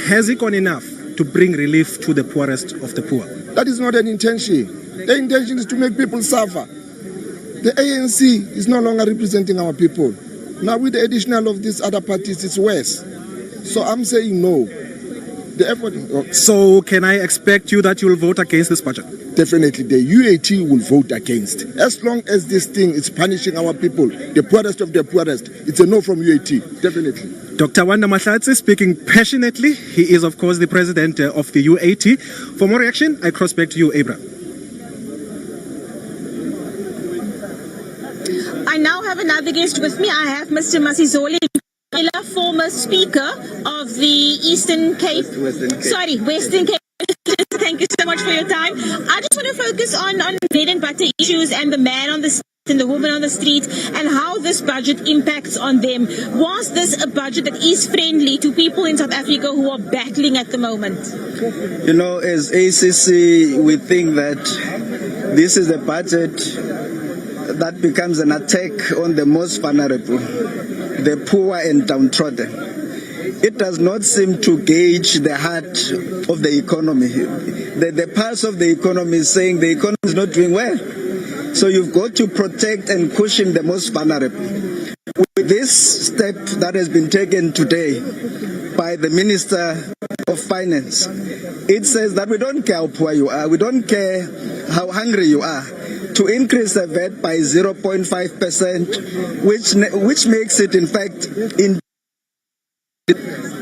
Speaker 12: has it gone enough to bring relief to the poorest of the poor?
Speaker 16: That is not an intention. The intention is to make people suffer. The ANC is no longer representing our people. Now with the additional of these other parties, it's worse. So I'm saying no. The effort.
Speaker 12: So can I expect you that you will vote against this budget?
Speaker 16: Definitely, the UAT will vote against. As long as this thing is punishing our people, the poorest of the poorest, it's a no from UAT, definitely.
Speaker 12: Dr. Wanda Mahlatsi speaking passionately. He is, of course, the president of the UAT. For more reaction, I cross back to you, Abraham.
Speaker 13: I now have another guest with me. I have Mr. Masizole, former speaker of the Western Cape. Thank you so much for your time. I just want to focus on bread and butter issues and the man on the street and the woman on the street and how this budget impacts on them. Was this a budget that is friendly to people in South Africa who are battling at the moment?
Speaker 17: You know, as ACC, we think that this is a budget that becomes an attack on the most vulnerable, the poor and downtrodden. It does not seem to gauge the heart of the economy. The pulse of the economy is saying the economy is not doing well. So you've got to protect and cushion the most vulnerable. With this step that has been taken today by the Minister of Finance, it says that we don't care how poor you are, we don't care how hungry you are. To increase the VAT by 0.5%, which makes it in fact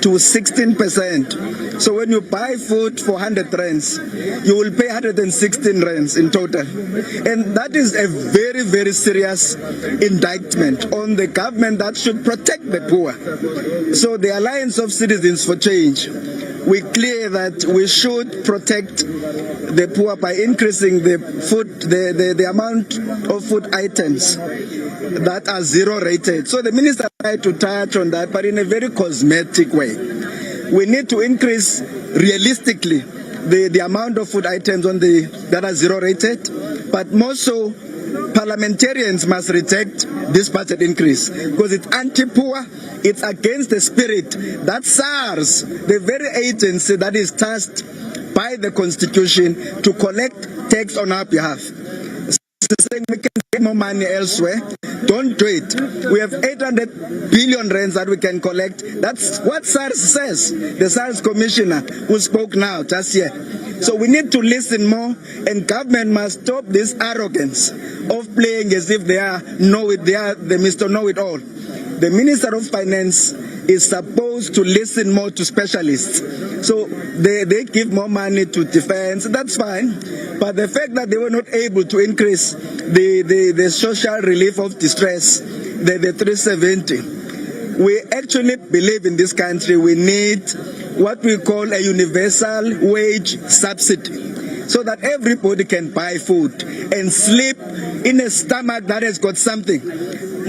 Speaker 17: to 16%. So when you buy food for 100 rands, you will pay 116 rands in total. And that is a very, very serious indictment on the government that should protect the poor. So the Alliance of Citizens for Change, we're clear that we should protect the poor by increasing the amount of food items that are zero rated. So the minister tried to touch on that, but in a very cosmetic way. We need to increase realistically the amount of food items that are zero rated, but more so, parliamentarians must reject this budget increase because it's anti-poor, it's against the spirit that SARS, the very agency that is tasked by the Constitution to collect tax on our behalf. Saying we can get more money elsewhere, don't do it. We have 800 billion rands that we can collect. That's what SARS says, the SARS commissioner who spoke now, just here. So we need to listen more, and government must stop this arrogance of playing as if they are the Mr. Know-it-all. The Minister of Finance is supposed to listen more to specialists. So they give more money to defense, that's fine. But the fact that they were not able to increase the social relief of distress, the 370, we actually believe in this country we need what we call a universal wage subsidy, so that everybody can buy food and sleep in a stomach that has got something.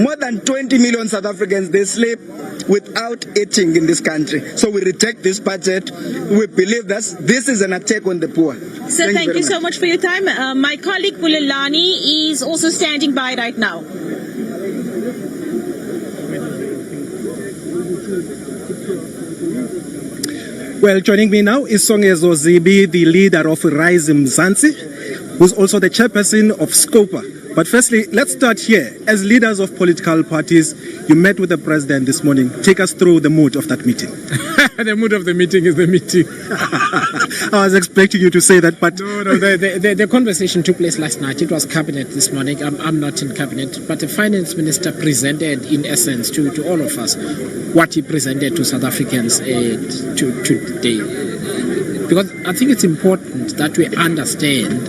Speaker 17: More than 20 million South Africans, they sleep without eating in this country. So we reject this budget. We believe that this is an attack on the poor.
Speaker 13: Sir, thank you so much for your time. My colleague Bulelani is also standing by right now.
Speaker 12: Well, joining me now is Jozitube, the leader of Rise Mzansi, who's also the chairperson of SCOPA. But firstly, let's start here. As leaders of political parties, you met with the president this morning. Take us through the mood of that meeting.
Speaker 18: The mood of the meeting is the meeting.
Speaker 12: I was expecting you to say that, but...
Speaker 18: No, the conversation took place last night. It was cabinet this morning. I'm not in cabinet, but the finance minister presented, in essence, to all of us, what he presented to South Africans today. Because I think it's important that we understand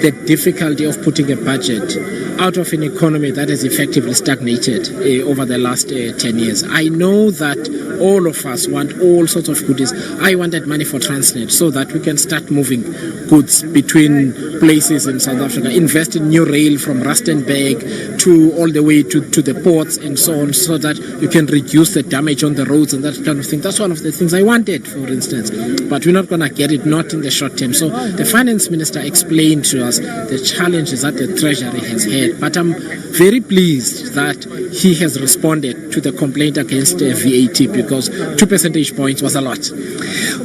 Speaker 18: the difficulty of putting a budget out of an economy that has effectively stagnated over the last 10 years. I know that all of us want all sorts of goodies. I wanted money for Transnet so that we can start moving goods between places in South Africa, invest in new rail from Rustenburg to all the way to the ports and so on, so that you can reduce the damage on the roads and that kind of thing. That's one of the things I wanted, for instance. But we're not going to get it, not in the short term. So the finance minister explained to us the challenges that the Treasury has had. But I'm very pleased that he has responded to the complaint against VAT, because 2 percentage points was a lot.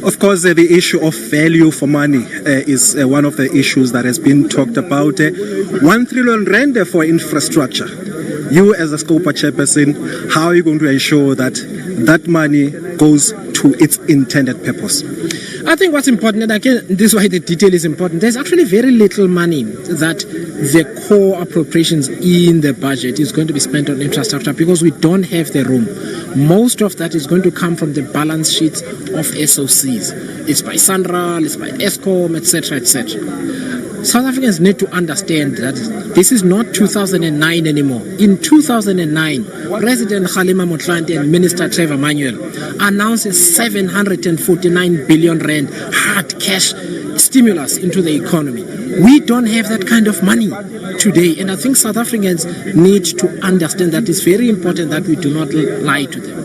Speaker 12: Of course, the issue of value for money is one of the issues that has been talked about. 1 trillion rand for infrastructure. You as a SCOPA chairperson, how are you going to ensure that that money goes to its intended purpose?
Speaker 18: I think what's important, and again, this is why the detail is important, there's actually very little money that the core appropriations in the budget is going to be spent on infrastructure, because we don't have the room. Most of that is going to come from the balance sheets of SOCs. It's by Sanral, it's by Eskom, etc., etc. South Africans need to understand that this is not 2009 anymore. In 2009, President Kgalema Motlanthe and Minister Trevor Manuel announced a 749 billion rand hard cash stimulus into the economy. We don't have that kind of money today, and I think South Africans need to understand that it's very important that we do not lie to them.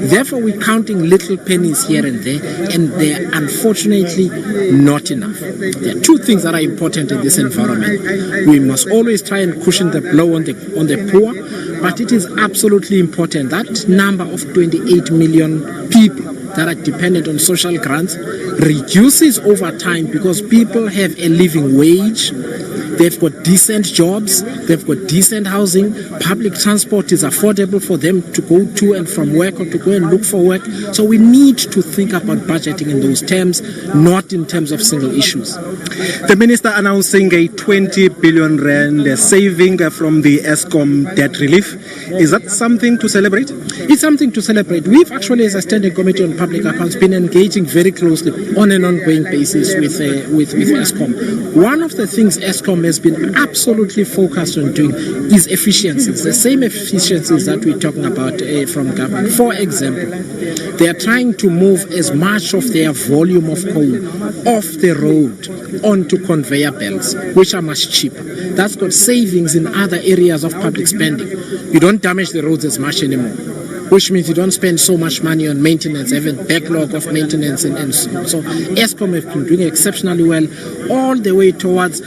Speaker 18: Therefore, we're counting little pennies here and there, and they're unfortunately not enough. There are two things that are important in this environment. We must always try and cushion the blow on the poor, but it is absolutely important that number of 28 million people that are dependent on social grants reduces over time, because people have a living wage, they've got decent jobs, they've got decent housing, public transport is affordable for them to go to and from work or to go and look for work. So we need to think about budgeting in those terms, not in terms of single issues.
Speaker 12: The minister announcing a 20 billion rand saving from the Eskom debt relief. Is that something to celebrate?
Speaker 18: It's something to celebrate. We've actually, as a standing committee on public accounts, been engaging very closely on an ongoing basis with Eskom. One of the things Eskom has been absolutely focused on doing is efficiencies, the same efficiencies that we're talking about from government. For example, they are trying to move as much of their volume of coal off the road onto conveyor belts, which are much cheaper. That's got savings in other areas of public spending. You don't damage the roads as much anymore, which means you don't spend so much money on maintenance, having backlog of maintenance and so on. So Eskom have been doing exceptionally well all the way towards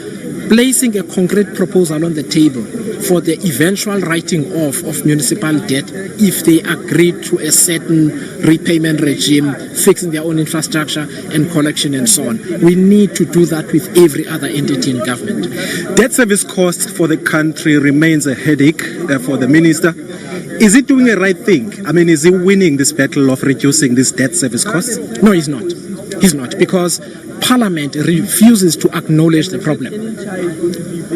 Speaker 18: placing a concrete proposal on the table for the eventual writing off of municipal debt if they agree to a certain repayment regime, fixing their own infrastructure and collection and so on. We need to do that with every other entity in government.
Speaker 12: Debt service costs for the country remains a headache for the minister. Is it doing the right thing? I mean, is he winning this battle of reducing these debt service costs?
Speaker 18: No, he's not. He's not, because Parliament refuses to acknowledge the problem.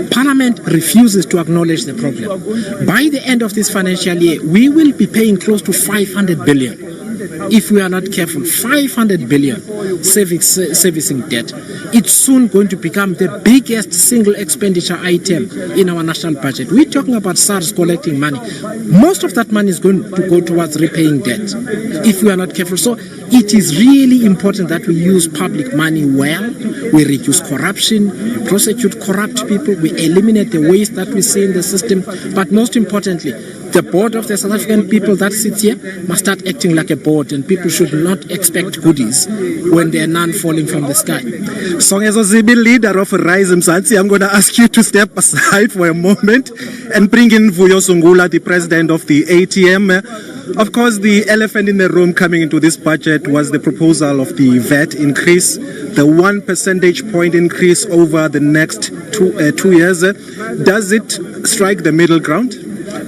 Speaker 18: Parliament refuses to acknowledge the problem. By the end of this financial year, we will be paying close to 500 billion. If we are not careful, 500 billion servicing debt. It's soon going to become the biggest single expenditure item in our national budget. We're talking about SARS collecting money. Most of that money is going to go towards repaying debt if we are not careful. So it is really important that we use public money well. We reduce corruption, we prosecute corrupt people, we eliminate the waste that we see in the system. But most importantly, the board of the South African people that sits here must start acting like a board, and people should not expect goodies when there are none falling from the sky.
Speaker 12: Songezo Zibi, leader of Rise Mzansi, I'm going to ask you to step aside for a moment and bring in Vuyo Sungula, the president of the ATM. Of course, the elephant in the room coming into this budget was the proposal of the VAT increase, the 1 percentage point increase over the next 2 years. Does it strike the middle ground?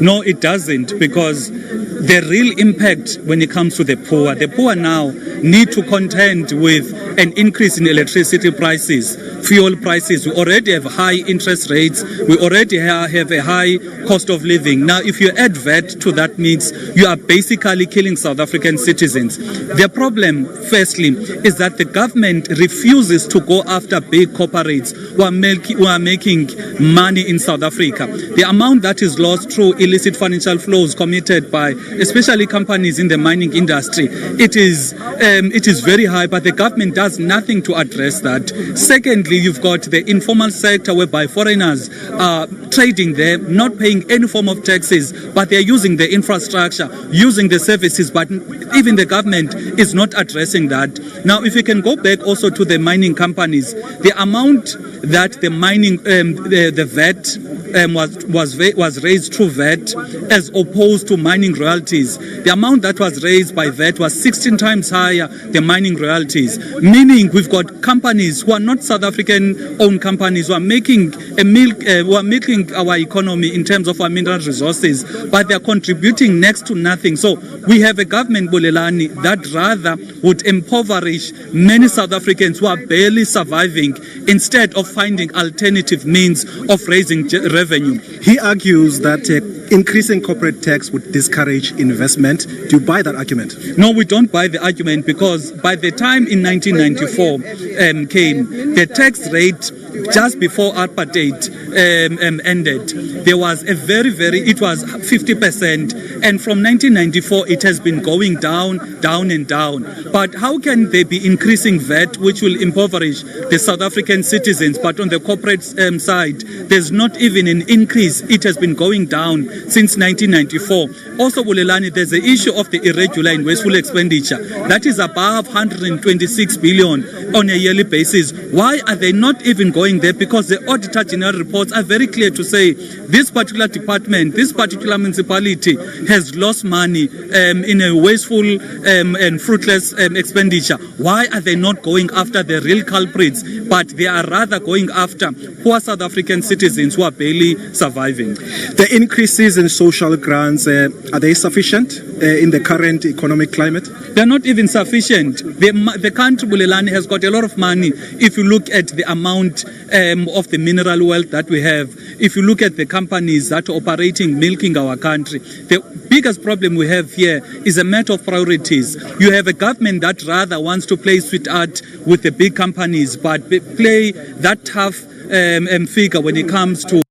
Speaker 9: No, it doesn't, because the real impact when it comes to the poor now need to contend with an increase in electricity prices, fuel prices. We already have high interest rates. We already have a high cost of living. Now, if you add VAT to that mix, you are basically killing South African citizens. The problem, firstly, is that the government refuses to go after big corporates who are making money in South Africa. The amount that is lost through illicit financial flows committed by especially companies in the mining industry, it is very high, but the government does nothing to address that. Secondly, you've got the informal sector whereby foreigners are trading there, not paying any form of taxes, but they're using the infrastructure, using the services, but even the government is not addressing that. Now, if you can go back also to the mining companies, the amount that the mining, the VAT was raised through VAT as opposed to mining royalties. The amount that was raised by VAT was 16 times higher than mining royalties, meaning we've got companies who are not South African-owned companies who are making our economy in terms of our mineral resources, but they're contributing next to nothing. So we have a government, Bulelani, that rather would impoverish many South Africans who are barely surviving instead of finding alternative means of raising revenue.
Speaker 12: He argues that increasing corporate tax would discourage investment. Do you buy that argument?
Speaker 9: No, we don't buy the argument, because by the time in 1994 came, the tax rate just before apartheid ended, there was it was 50%, and from 1994 it has been going down and down. But how can they be increasing VAT, which will impoverish the South African citizens, but on the corporate side, there's not even an increase. It has been going down since 1994. Also, Bulelani, there's the issue of the irregular and wasteful expenditure. That is above 126 billion on a yearly basis. Why are they not even going there? Because the Auditor General reports are very clear to say this particular department, this particular municipality has lost money in a wasteful and fruitless expenditure. Why are they not going after the real culprits, but they are rather going after poor South African citizens who are barely surviving?
Speaker 12: The increases in social grants, are they sufficient in the current economic climate?
Speaker 9: They're not even sufficient. The country, Bulelani, has got a lot of money. If you look at the amount of the mineral wealth that we have, if you look at the companies that are operating, milking our country, the biggest problem we have here is a matter of priorities. You have a government that rather wants to play sweetheart with the big companies, but play that tough figure when it comes to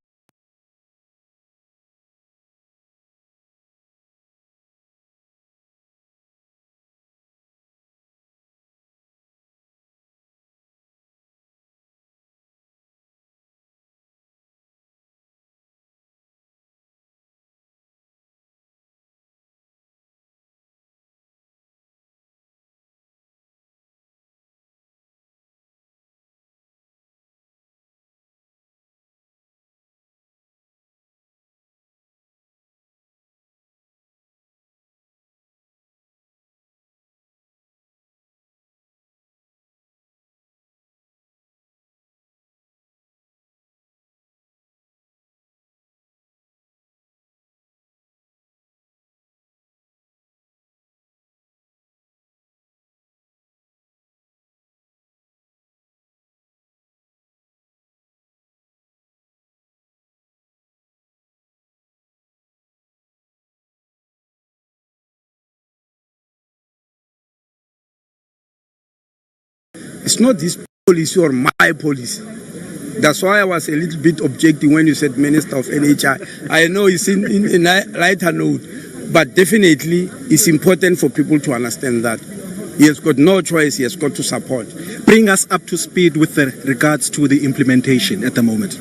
Speaker 19: It's not this policy or my policy. That's why I was a little bit objecting when you said Minister of NHI. I know it's in a lighter note, but definitely it's important for people to understand that he has got no choice, he has got to support.
Speaker 12: Bring us up to speed with regards to the implementation at the moment.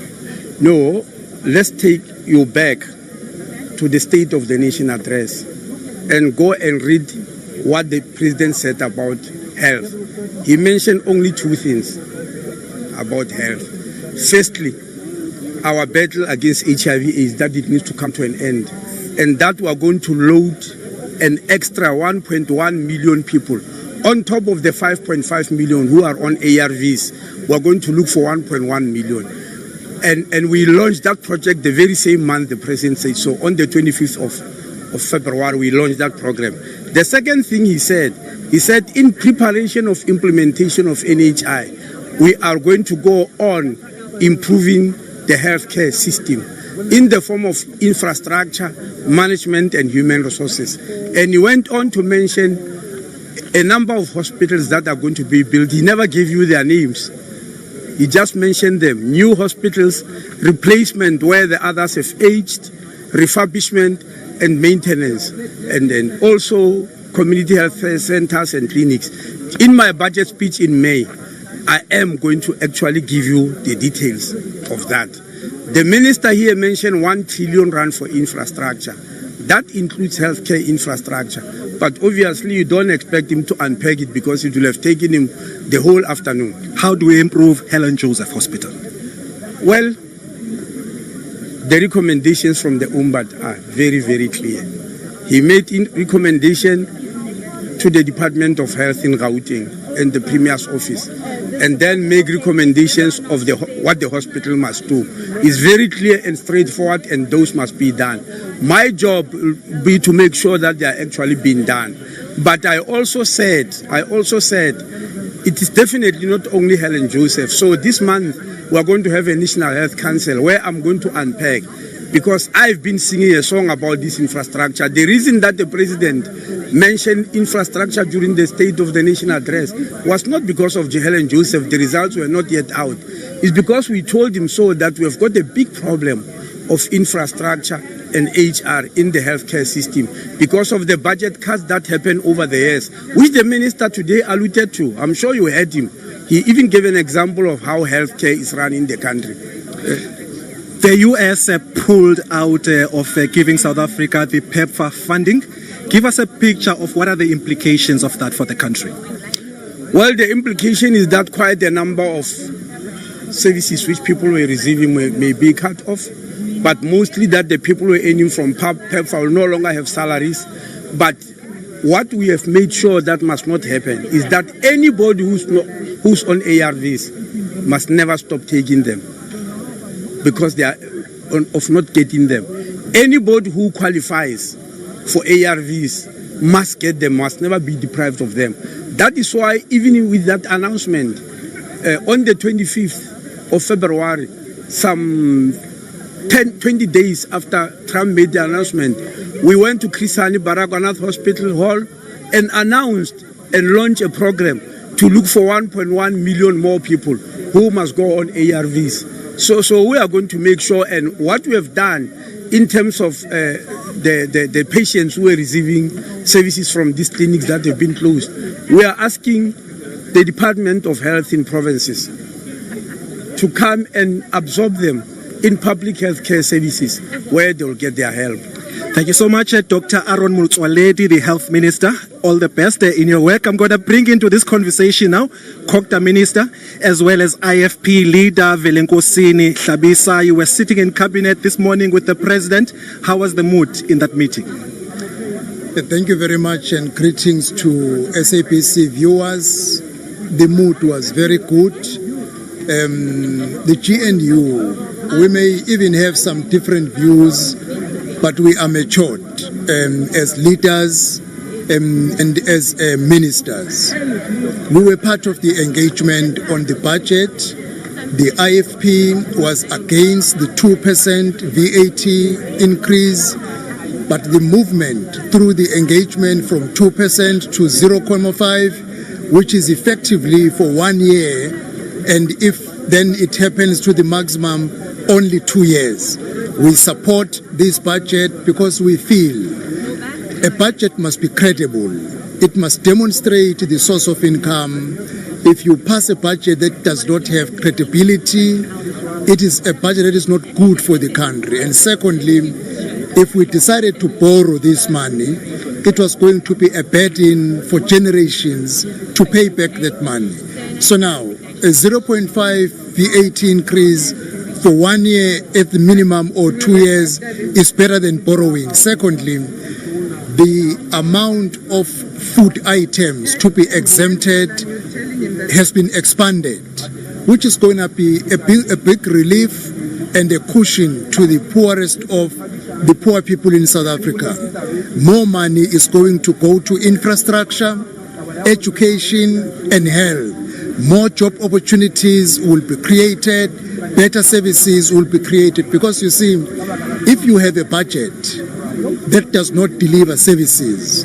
Speaker 19: No, let's take you back to the State of the Nation address and go and read what the President said about health. He mentioned only two things about health. Firstly, our battle against HIV/AIDS, that it needs to come to an end, and that we are going to load an extra 1.1 million people on top of the 5.5 million who are on ARVs. We are going to look for 1.1 million. And we launched that project the very same month the President said so. On the 25th of February, we launched that program. The second thing he said in preparation of implementation of NHI, we are going to go on improving the healthcare system in the form of infrastructure, management, and human resources. And he went on to mention a number of hospitals that are going to be built. He never gave you their names. He just mentioned them. New hospitals, replacement where the others have aged, refurbishment and maintenance, and then also community health centers and clinics. In my budget speech in May, I am going to actually give you the details of that. The minister here mentioned 1 trillion rand for infrastructure. That includes healthcare infrastructure. But obviously you don't expect him to unpack it because it will have taken him the whole afternoon.
Speaker 12: How do we improve Helen Joseph Hospital?
Speaker 19: Well, the recommendations from the Umbad are very, very clear. He made a recommendation to the Department of Health in Gauteng and the Premier's office, and then make recommendations of what the hospital must do. It's very clear and straightforward, and those must be done. My job will be to make sure that they are actually being done. But I also said, it is definitely not only Helen Joseph. So this month, we are going to have a National Health Council where I'm going to unpack, because I've been singing a song about this infrastructure. The reason that the President mentioned infrastructure during the State of the Nation address was not because of Helen Joseph, the results were not yet out. It's because we told him so that we have got a big problem of infrastructure and HR in the healthcare system because of the budget cuts that happened over the years, which the Minister today alluded to. I'm sure you heard him. He even gave an example of how healthcare is run in the country.
Speaker 12: The US pulled out of giving South Africa the PEPFAR funding. Give us a picture of what are the implications of that for the country.
Speaker 19: Well, the implication is that quite a number of services which people were receiving may be cut off, but mostly that the people who are earning from PEPFAR will no longer have salaries. But what we have made sure that must not happen is that anybody who's on ARVs must never stop taking them because they are of not getting them. Anybody who qualifies for ARVs must get them, must never be deprived of them. That is why even with that announcement, on the 25th of February, some 20 days after Trump made the announcement, we went to Chris Hani Baragwanath Hospital Hall and announced and launched a program to look for 1.1 million more people who must go on ARVs. So we are going to make sure, and what we have done in terms of the patients who are receiving services from these clinics that have been closed, we are asking the Department of Health in provinces to come and absorb them in public health care services where they will get their help.
Speaker 12: Thank you so much, Dr. Aaron Multswaledi, the Health Minister. All the best in your work. I'm going to bring into this conversation now COGTA Minister as well as IFP Leader Velenkosini Hlabisa. You were sitting in Cabinet this morning with the President. How was the mood in that meeting?
Speaker 20: Thank you very much and greetings to SAPC viewers. The mood was very good. The GNU, we may even have some different views, but we are matured as leaders and as ministers. We were part of the engagement on the budget. The IFP was against the 2% VAT increase, but the movement through the engagement from 2% to 0.5, which is effectively for 1 year, and if then it happens to the maximum, only 2 years. We support this budget because we feel a budget must be credible. It must demonstrate the source of income. If you pass a budget that does not have credibility, it is a budget that is not good for the country. And secondly, if we decided to borrow this money, it was going to be a burden for generations to pay back that money. So now, a 0.5 VAT increase for 1 year at the minimum or 2 years is better than borrowing. Secondly, the amount of food items to be exempted has been expanded, which is going to be a big relief and a cushion to the poorest of the poor people in South Africa. More money is going to go to infrastructure, education, and health. More job opportunities will be created, better services will be created. Because you see, if you have a budget that does not deliver services,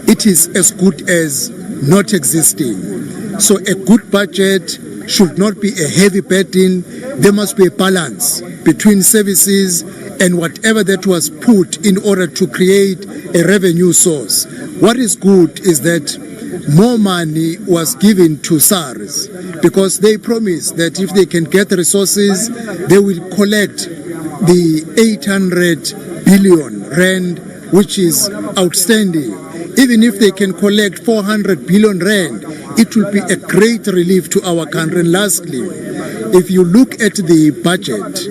Speaker 20: it is as good as not existing. So a good budget should not be a heavy burden. There must be a balance between services and whatever that was put in order to create a revenue source. What is good is that more money was given to SARS because they promised that if they can get resources, they will collect the 800 billion rand, which is outstanding. Even if they can collect 400 billion rand, it will be a great relief to our country. And lastly, if you look at the budget,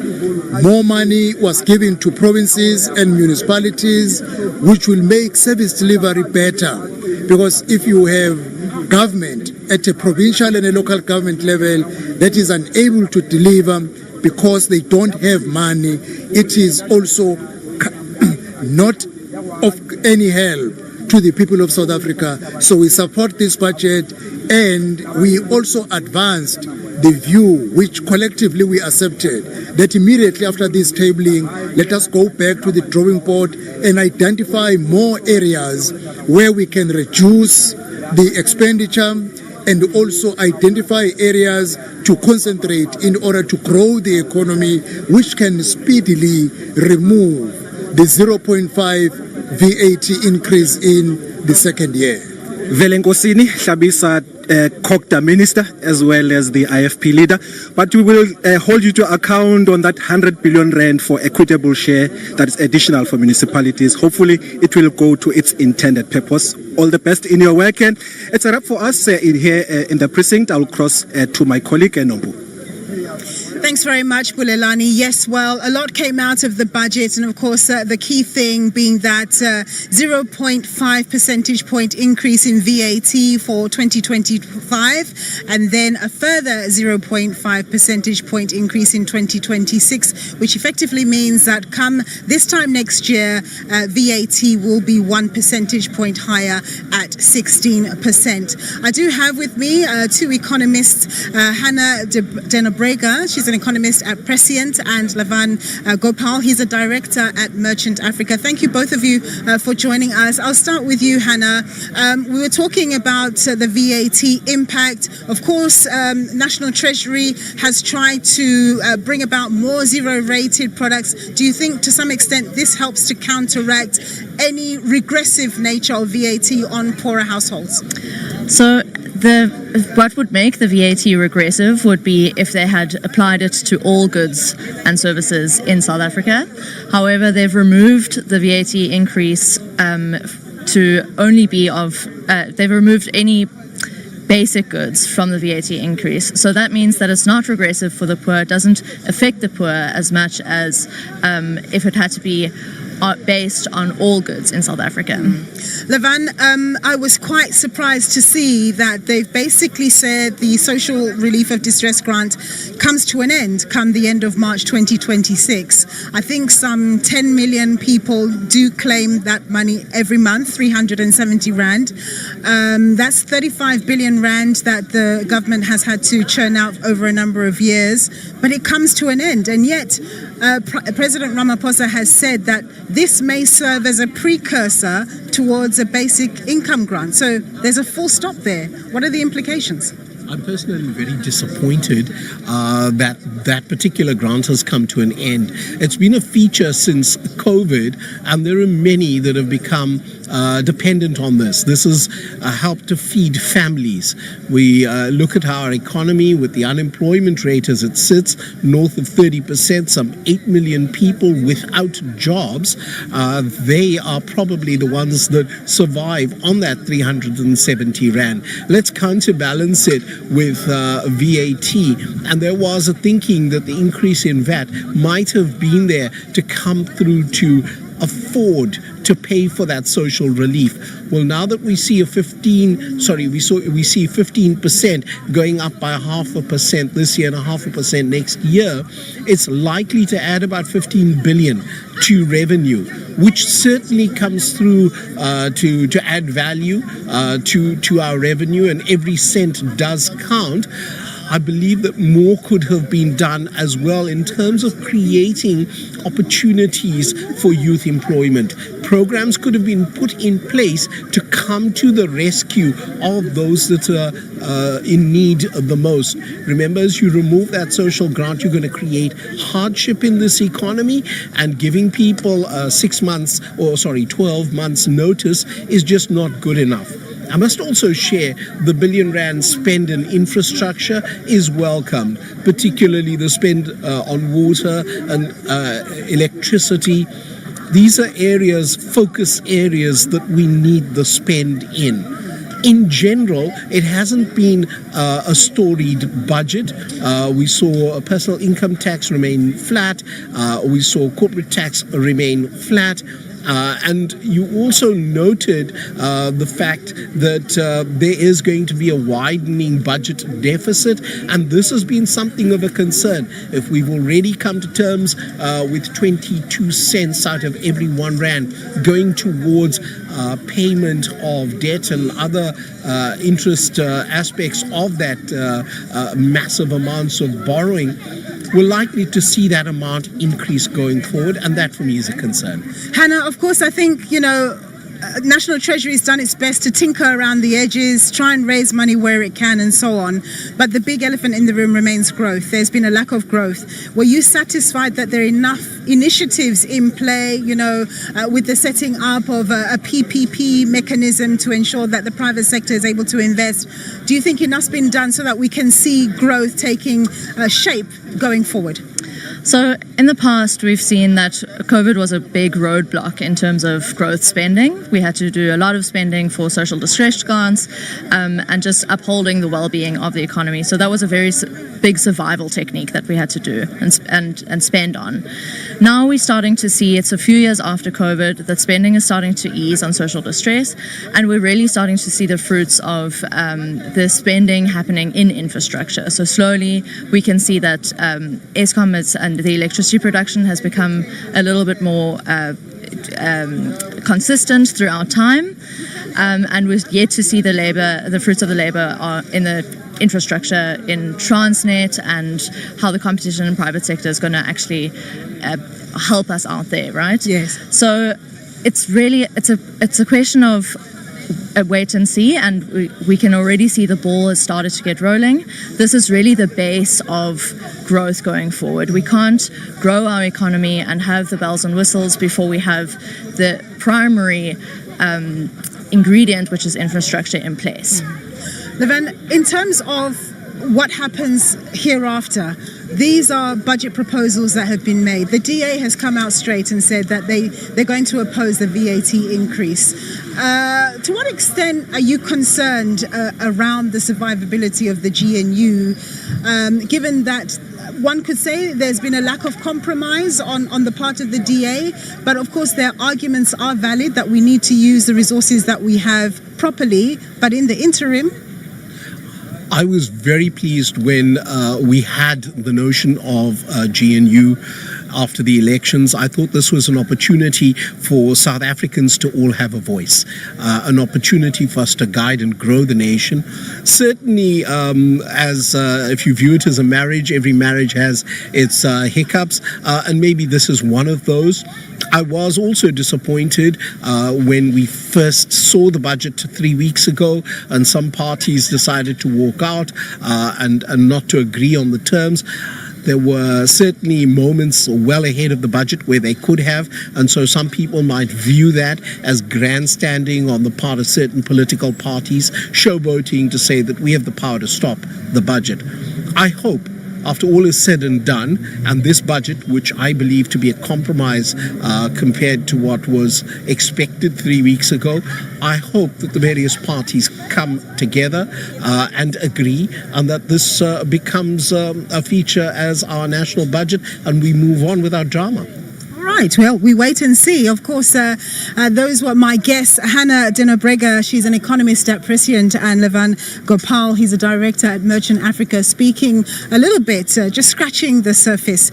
Speaker 20: more money was given to provinces and municipalities, which will make service delivery better. Because if you have government at a provincial and a local government level that is unable to deliver because they don't have money, it is also not of any help to the people of South Africa. So we support this budget, and we also advanced the view which collectively we accepted, that immediately after this tabling, let us go back to the drawing board and identify more areas where we can reduce the expenditure and also identify areas to concentrate in order to grow the economy, which can speedily remove the 0.5 VAT increase in the second year.
Speaker 12: Velenkosini Hlabisa, COGTA Minister, as well as the IFP Leader. But we will hold you to account on that 100 billion rand for equitable share that is additional for municipalities. Hopefully, it will go to its intended purpose. All the best in your work. And it's a wrap for us here in the precinct. I'll cross to my colleague, Nombu.
Speaker 21: Thanks very much, Bulelani. Yes, well, a lot came out of the budget, and of course, the key thing being that 0.5 percentage point increase in VAT for 2025, and then a further 0.5 percentage point increase in 2026, which effectively means that come this time next year, VAT will be 1 percentage point higher at 16%. I do have with me two economists, Hannah Denabrega. She's an economist at Prescient, and Lavan Gopal, he's a director at Merchant Africa. Thank you, both of you, for joining us. I'll start with you, Hannah. We were talking about the VAT impact. Of course, National Treasury has tried to bring about more zero-rated products. Do you think, to some extent, this helps to counteract any regressive nature of VAT on poorer households?
Speaker 1: So what would make the VAT regressive would be if they had applied it to all goods and services in South Africa. However, they've removed the VAT increase to only be they've removed any basic goods from the VAT increase. So that means that it's not regressive for the poor. It doesn't affect the poor as much as if it had to be based on all goods in South Africa.
Speaker 21: Lavan, I was quite surprised to see that they've basically said the social relief of distress grant comes to an end come the end of March 2026. I think some 10 million people do claim that money every month, 370 Rand. That's 35 billion Rand that the government has had to churn out over a number of years, but it comes to an end. And yet, President Ramaphosa has said that this may serve as a precursor towards a basic income grant. So there's a full stop there. What are the implications?
Speaker 22: I'm personally very disappointed that that particular grant has come to an end. It's been a feature since COVID, and there are many that have become dependent on this. This has helped to feed families. We look at our economy with the unemployment rate as it sits, north of 30%, some 8 million people without jobs. They are probably the ones that survive on that 370 Rand. Let's counterbalance it with VAT. And there was a thinking that the increase in VAT might have been there to come through to afford to pay for that social relief. Well, now that we see we see 15% going up by 0.5% this year and 0.5% next year, it's likely to add about 15 billion to revenue, which certainly comes through to add value to our revenue, and every cent does count. I believe that more could have been done as well in terms of creating opportunities for youth employment. Programs could have been put in place to come to the rescue of those that are in need the most. Remember, as you remove that social grant, you're going to create hardship in this economy, and giving people 12 months notice is just not good enough. I must also share the billion rand spend in infrastructure is welcomed, particularly the spend on water and electricity. These are focus areas that we need the spend in. In general, it hasn't been a storied budget. We saw a personal income tax remain flat. We saw corporate tax remain flat. And you also noted the fact that there is going to be a widening budget deficit, and this has been something of a concern. If we've already come to terms with 22 cents out of every 1 rand going towards payment of debt and other interest aspects of that massive amounts of borrowing, we're likely to see that amount increase going forward, and that for me is a concern.
Speaker 21: Hannah, of course, I think, National Treasury has done its best to tinker around the edges, try and raise money where it can and so on. But the big elephant in the room remains growth. There's been a lack of growth. Were you satisfied that there are enough initiatives in play, with the setting up of a PPP mechanism to ensure that the private sector is able to invest? Do you think enough's been done so that we can see growth taking shape going forward?
Speaker 1: So in the past, we've seen that COVID was a big roadblock in terms of growth spending. We had to do a lot of spending for social distress grants and just upholding the well-being of the economy. So that was a very big survival technique that we had to do and spend on. Now we're starting to see, it's a few years after COVID, that spending is starting to ease on social distress, and we're really starting to see the fruits of the spending happening in infrastructure. So slowly we can see that Eskom and the electricity production has become a little bit more consistent throughout time. and we're yet to see the fruits of the labor are in the infrastructure in Transnet and how the competition in private sector is going to actually help us out there, right?
Speaker 21: Yes.
Speaker 1: So it's a question of a wait and see, and we can already see the ball has started to get rolling. This is really the base of growth going forward. We can't grow our economy and have the bells and whistles before we have the primary ingredient, which is infrastructure, in place.
Speaker 21: Levan, in terms of what happens hereafter, these are budget proposals that have been made. The DA has come out straight and said that they're going to oppose the VAT increase. To what extent are you concerned around the survivability of the GNU, given that one could say there's been a lack of compromise on the part of the DA, but of course their arguments are valid that we need to use the resources that we have properly, but in the interim,
Speaker 22: I was very pleased when we had the notion of GNU after the elections. I thought this was an opportunity for South Africans to all have a voice, an opportunity for us to guide and grow the nation. Certainly, as if you view it as a marriage, every marriage has its hiccups, and maybe this is one of those. I was also disappointed when we first saw the budget 3 weeks ago and some parties decided to walk out and not to agree on the terms. There were certainly moments well ahead of the budget where they could have, and so some people might view that as grandstanding on the part of certain political parties, showboating to say that we have the power to stop the budget. I hope, after all is said and done, and this budget, which I believe to be a compromise compared to what was expected 3 weeks ago, I hope that the various parties come together and agree, and that this becomes a feature as our national budget, and we move on without drama.
Speaker 21: Right, well, we wait and see. Of course, those were my guests. Hannah Denobrega, she's an economist at Prescient, and Levan Gopal, he's a director at Merchant Africa, speaking a little bit, just scratching the surface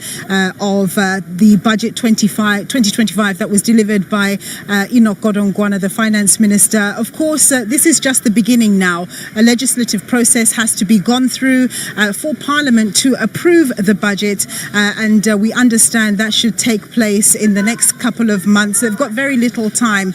Speaker 21: of the budget 2025 that was delivered by Enoch Godongwana, the finance minister. Of course, this is just the beginning now. A legislative process has to be gone through for Parliament to approve the budget, and we understand that should take place in the next couple of months. They've got very little time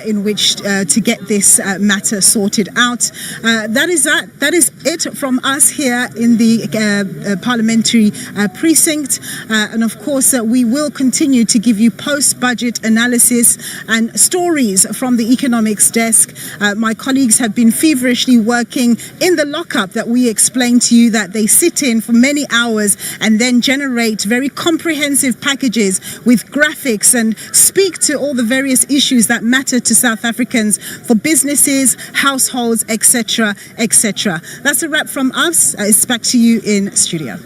Speaker 21: in which to get this matter sorted out. That is it from us here in the parliamentary precinct, and of course we will continue to give you post-budget analysis and stories from the economics desk. My colleagues have been feverishly working in the lockup that we explained to you, that they sit in for many hours and then generate very comprehensive packages with graphics and speak to all the various issues that matter to South Africans, for businesses, households, etc., etc. That's a wrap from us. It's back to you in studio.